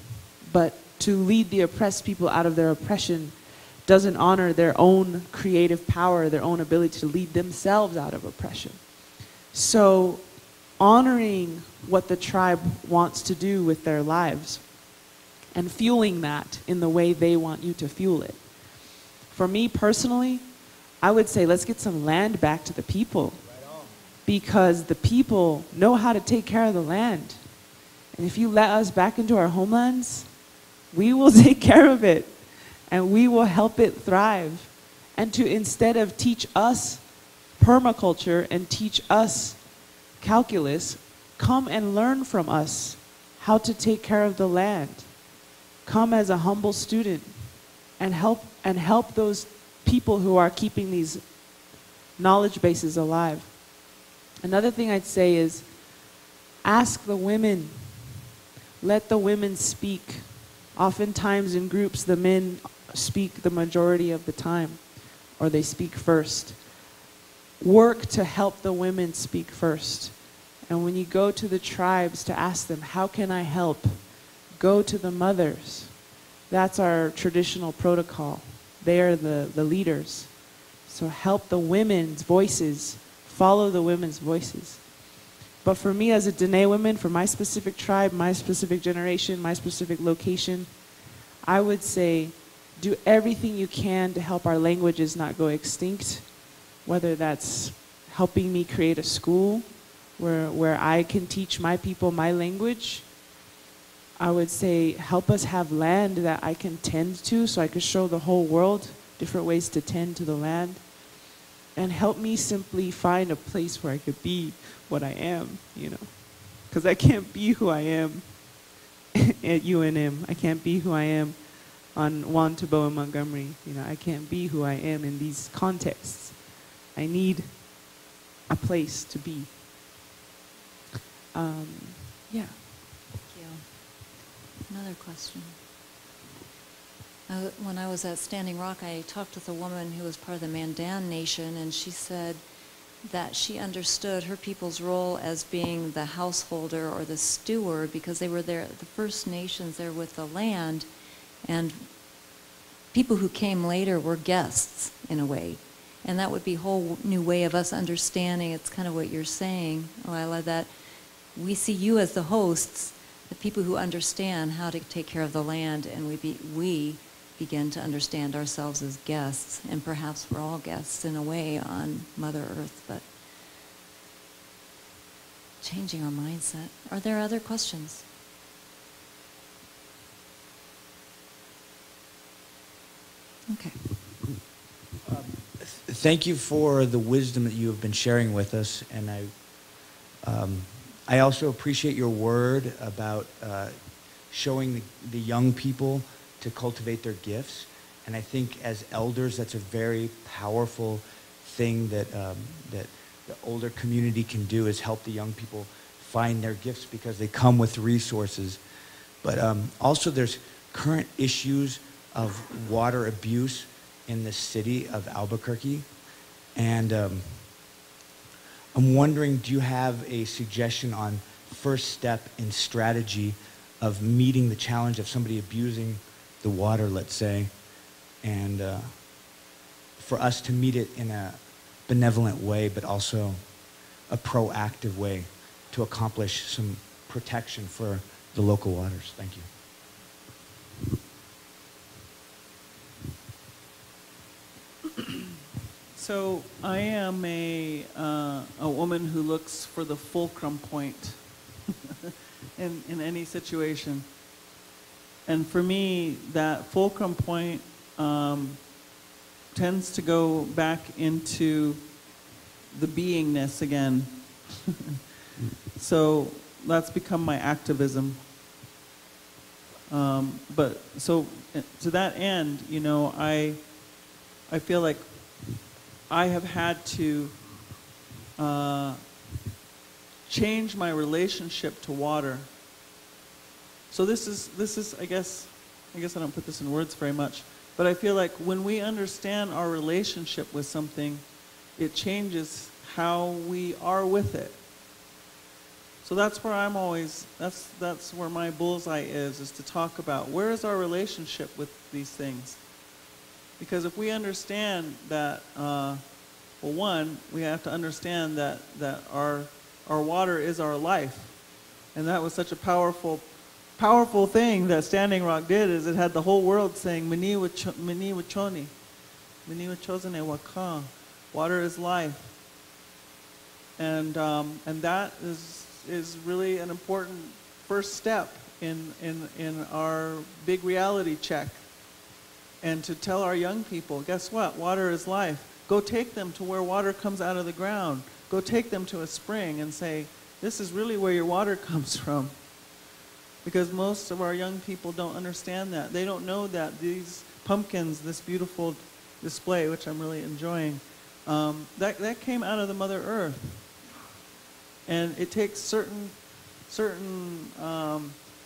But to lead the oppressed people out of their oppression doesn't honor their own creative power, their own ability to lead themselves out of oppression. So honoring what the tribe wants to do with their lives and fueling that in the way they want you to fuel it. For me personally, I would say let's get some land back to the people, because the people know how to take care of the land. And if you let us back into our homelands, we will take care of it and we will help it thrive. And to, instead of teach us permaculture and teach us calculus, come and learn from us how to take care of the land. Come as a humble student and help those people who are keeping these knowledge bases alive. Another thing I'd say is ask the women. Let the women speak. Oftentimes in groups, the men speak the majority of the time, or they speak first. Work to help the women speak first. And when you go to the tribes to ask them, how can I help? Go to the mothers. That's our traditional protocol. They are the leaders. So help the women's voices. Follow the women's voices. But for me as a Dene woman, for my specific tribe, my specific generation, my specific location, I would say do everything you can to help our languages not go extinct, whether that's helping me create a school where I can teach my people my language. I would say help us have land that I can tend to so I could show the whole world different ways to tend to the land. And help me simply find a place where I could be what I am, you know. Because I can't be who I am at UNM. I can't be who I am on Juan Tabo in Montgomery. You know, I can't be who I am in these contexts. I need a place to be. Yeah.
Thank you. Another question. When I was at Standing Rock, I talked with a woman who was part of the Mandan Nation, and she said that she understood her people's role as being the householder or the steward, because they were there, the First Nations there with the land, and people who came later were guests in a way. And that would be a whole new way of us understanding. It's kind of what you're saying. Oh, I love that. We see you as the hosts, the people who understand how to take care of the land, and we begin to understand ourselves as guests, and perhaps we're all guests in a way on Mother Earth, but changing our mindset. Are there other questions? Okay.
Thank you for the wisdom that you have been sharing with us, and I also appreciate your word about showing the young people to cultivate their gifts. And I think as elders, that's a very powerful thing that, that the older community can do, is help the young people find their gifts because they come with resources. But also there's current issues of water abuse in the city of Albuquerque. And I'm wondering, do you have a suggestion on first step in strategy of meeting the challenge of somebody abusing the water, let's say, and for us to meet it in a benevolent way, but also a proactive way to accomplish some protection for the local waters? Thank you.
So I am a woman who looks for the fulcrum point in any situation. And for me, that fulcrum point tends to go back into the beingness again. So that's become my activism. But so to that end, you know, I feel like I have had to change my relationship to water. So this is I guess I don't put this in words very much, but I feel like when we understand our relationship with something, it changes how we are with it. So that's where I'm always, that's where my bullseye is to talk about where is our relationship with these things. Because if we understand that, well, one, we have to understand that our water is our life. And that was such a powerful thing that Standing Rock did, is it had the whole world saying, Mini wachoni, Mini wachozane waka, water is life. And that is really an important first step in our big reality check. And to tell our young people, guess what? Water is life. Go take them to where water comes out of the ground. Go take them to a spring and say, this is really where your water comes from. Because most of our young people don't understand that. They don't know that these pumpkins, this beautiful display, which I'm really enjoying, that came out of the Mother Earth. And it takes certain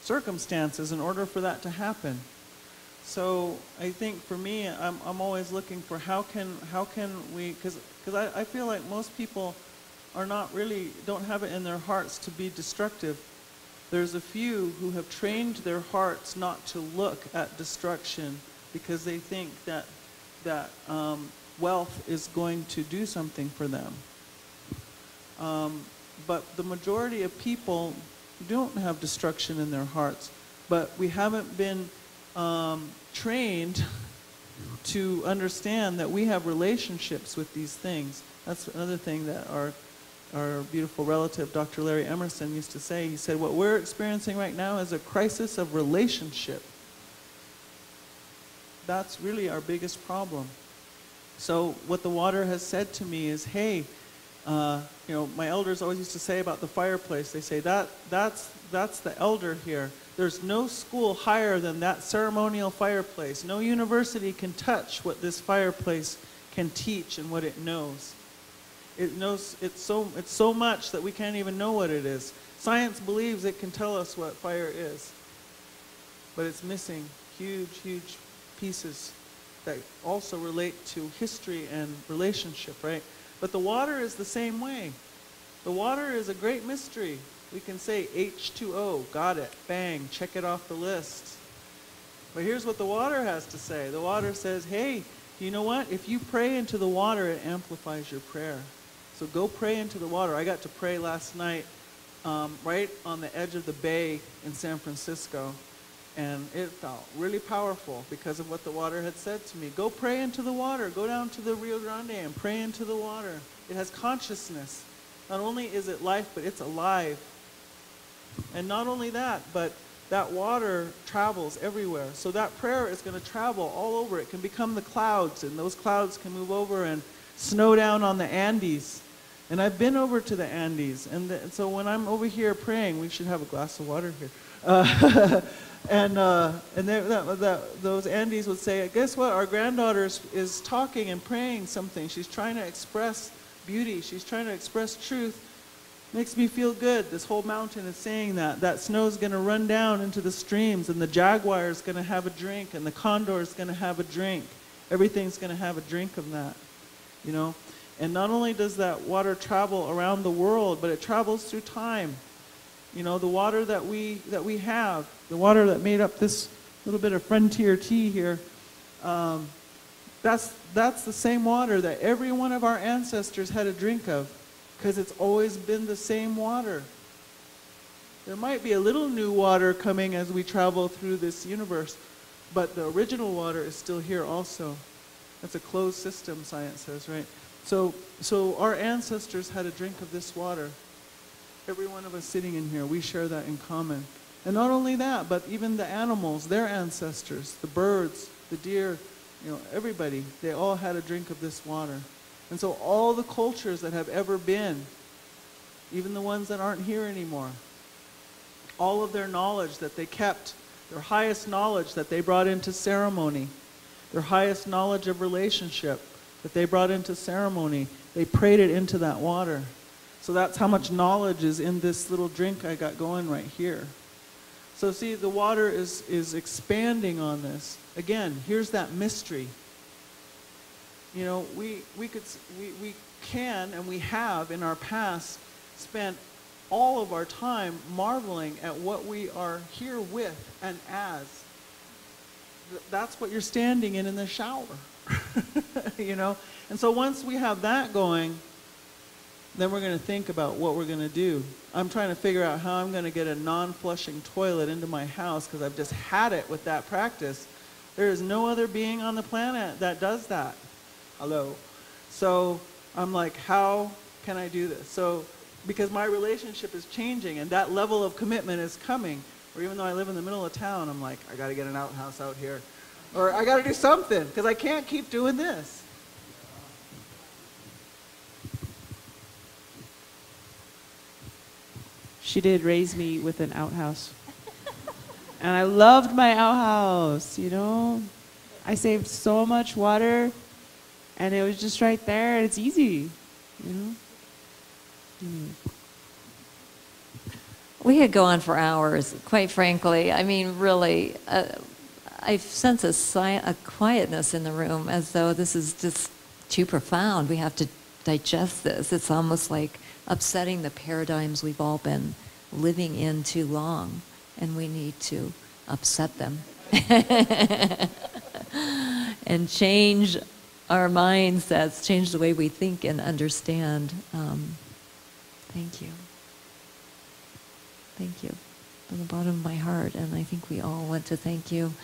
circumstances in order for that to happen. So I think for me, I'm always looking for how can we, because I feel like most people are not really, don't have it in their hearts to be destructive. There's a few who have trained their hearts not to look at destruction because they think that wealth is going to do something for them. But the majority of people don't have destruction in their hearts, but we haven't been trained to understand that we have relationships with these things. That's another thing that our beautiful relative, Dr. Larry Emerson, used to say. He said, what we're experiencing right now is a crisis of relationship. That's really our biggest problem. So what the water has said to me is, hey, you know, my elders always used to say about the fireplace, they say, that's the elder here. There's no school higher than that ceremonial fireplace. No university can touch what this fireplace can teach and what it knows. It knows, it's so much that we can't even know what it is. Science believes it can tell us what fire is, but it's missing huge, huge pieces that also relate to history and relationship, right? But the water is the same way. The water is a great mystery. We can say H2O, got it, bang, check it off the list. But here's what the water has to say. The water says, hey, you know what? If you pray into the water, it amplifies your prayer. So go pray into the water. I got to pray last night right on the edge of the bay in San Francisco. And it felt really powerful because of what the water had said to me. Go pray into the water. Go down to the Rio Grande and pray into the water. It has consciousness. Not only is it life, but it's alive. And not only that, but that water travels everywhere. So that prayer is going to travel all over. It can become the clouds, and those clouds can move over and snow down on the Andes. And I've been over to the Andes. And so when I'm over here praying, we should have a glass of water here. Those Andes would say, guess what? Our granddaughter is talking and praying something. She's trying to express beauty. She's trying to express truth. Makes me feel good. This whole mountain is saying that. That snow's going to run down into the streams, and the jaguar is going to have a drink, and the condor is going to have a drink. Everything's going to have a drink of that, you know. And not only does that water travel around the world, but it travels through time. You know, the water that we have, the water that made up this little bit of frontier tea here, that's the same water that every one of our ancestors had a drink of, because it's always been the same water. There might be a little new water coming as we travel through this universe, but the original water is still here also. That's a closed system, science says, right? So our ancestors had a drink of this water. Every one of us sitting in here, we share that in common. And not only that, but even the animals, their ancestors, the birds, the deer, you know, everybody, they all had a drink of this water. And so all the cultures that have ever been, even the ones that aren't here anymore, all of their knowledge that they kept, their highest knowledge that they brought into ceremony, their highest knowledge of relationship that they brought into ceremony, they prayed it into that water. So that's how much knowledge is in this little drink I got going right here. So see, the water is expanding on this. Again, here's that mystery. You know, we can and we have in our past spent all of our time marveling at what we are here with and as. That's what you're standing in the shower. You know? And so once we have that going, then we're going to think about what we're going to do. I'm trying to figure out how I'm going to get a non-flushing toilet into my house because I've just had it with that practice. There is no other being on the planet that does that. Hello. So I'm like, how can I do this? So because my relationship is changing and that level of commitment is coming, or even though I live in the middle of town, I'm like, I got to get an outhouse out here. Or I got to do something because I can't keep doing this.
She did raise me with an outhouse. And I loved my outhouse, you know. I saved so much water, and it was just right there. It's easy, you know.
We could go on for hours, quite frankly. I mean, really, I sense a quietness in the room as though this is just too profound. We have to digest this. It's almost like upsetting the paradigms we've all been living in too long, and we need to upset them and change our mindsets, change the way we think and understand. Thank you. Thank you from the bottom of my heart, and I think we all want to thank you.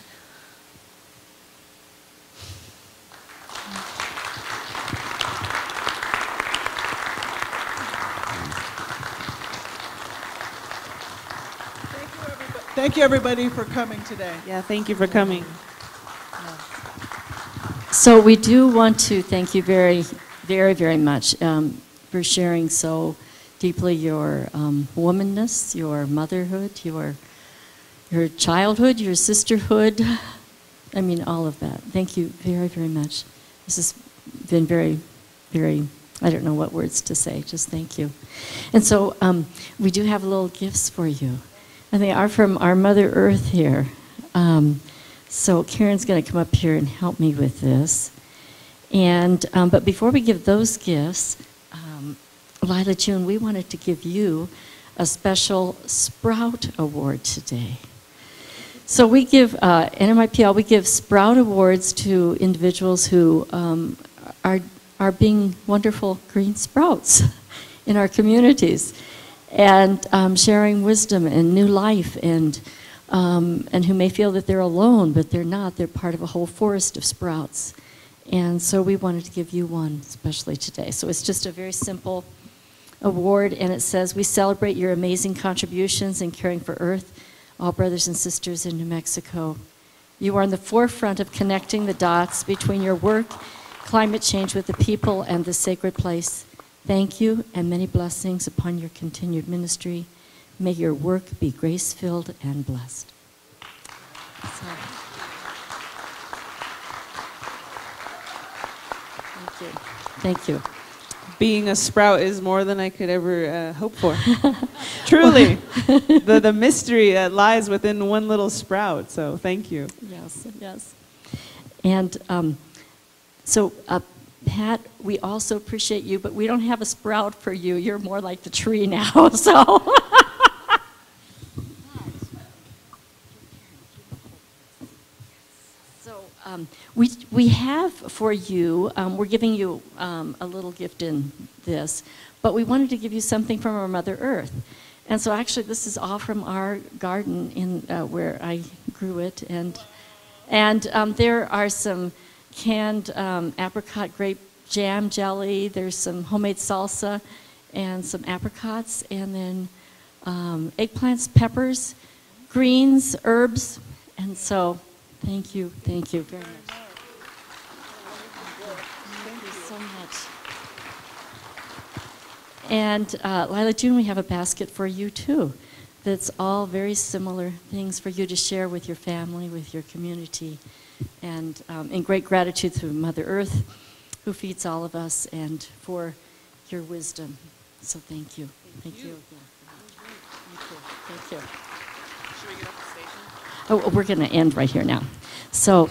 Thank you, everybody, for coming today.
Yeah, thank you for coming.
So we do want to thank you very, very, very much for sharing so deeply your womanness, your motherhood, your childhood, your sisterhood. I mean, all of that. Thank you very, very much. This has been very, very, I don't know what words to say, just thank you. And so we do have little gifts for you. And they are from our Mother Earth here. So Karen's going to come up here and help me with this. And but before we give those gifts, Lila June, we wanted to give you a special Sprout Award today. So we give, NMIPL, we give Sprout Awards to individuals who are being wonderful green sprouts in our communities and sharing wisdom and new life and who may feel that they're alone, but they're not. They're part of a whole forest of sprouts. And so we wanted to give you one, especially today. So it's just a very simple award, and it says, we celebrate your amazing contributions in caring for Earth, all brothers and sisters in New Mexico. You are on the forefront of connecting the dots between your work, climate change with the people, and the sacred place. Thank you, and many blessings upon your continued ministry. May your work be grace-filled and blessed. So, thank you. Thank you.
Being a sprout is more than I could ever hope for. Truly, the mystery that lies within one little sprout. So thank you.
Yes, yes. And so, Pat, we also appreciate you, but we don't have a sprout for you. You're more like the tree now, so. We have for you, we're giving you a little gift in this, but we wanted to give you something from our Mother Earth. And so actually this is all from our garden in where I grew it. And there are some canned apricot grape jam jelly, there's some homemade salsa and some apricots, and then eggplants, peppers, greens, herbs. And so thank you very much. Thank you so much. And Lila June, we have a basket for you too. That's all very similar things for you to share with your family, with your community. And in great gratitude to Mother Earth, who feeds all of us, and for your wisdom. So thank you. Thank you. Thank you.
Should we get up the station?
Oh, we're going to end right here now. So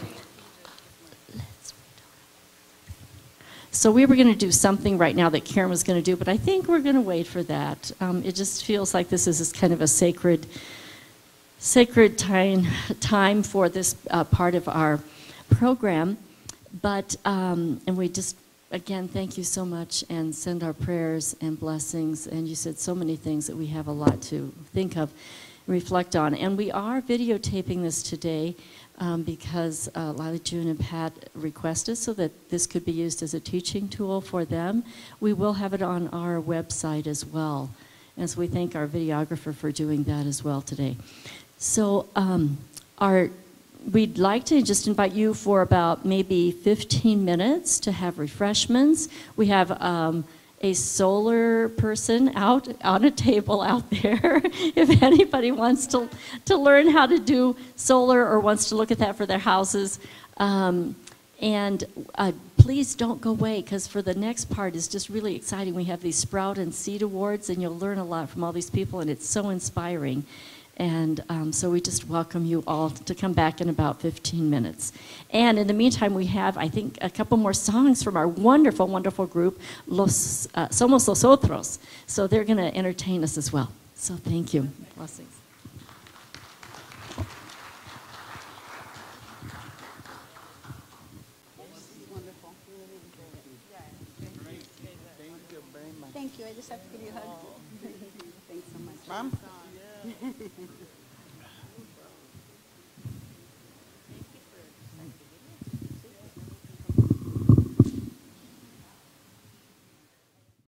we were going to do something right now that Karen was going to do, but I think we're going to wait for that. It just feels like this is kind of a sacred time for this part of our program. But, and we just, again, thank you so much and send our prayers and blessings. And you said so many things that we have a lot to think of and reflect on. And we are videotaping this today because Lila June and Pat requested so that this could be used as a teaching tool for them. We will have it on our website as well. And so we thank our videographer for doing that as well today. So we'd like to just invite you for about maybe 15 minutes to have refreshments. We have a solar person out on a table out there. If anybody wants to learn how to do solar or wants to look at that for their houses. And please don't go away, because for the next part is just really exciting. We have these Sprout and Seed Awards, and you'll learn a lot from all these people, and it's so inspiring. And so we just welcome you all to come back in about 15 minutes. And in the meantime, we have, I think, a couple more songs from our wonderful, wonderful group, Somos Los Otros. So they're going to entertain us as well. So thank you. Blessings.
Thank you. I just have to give you a hug. Thanks so much.
Mom?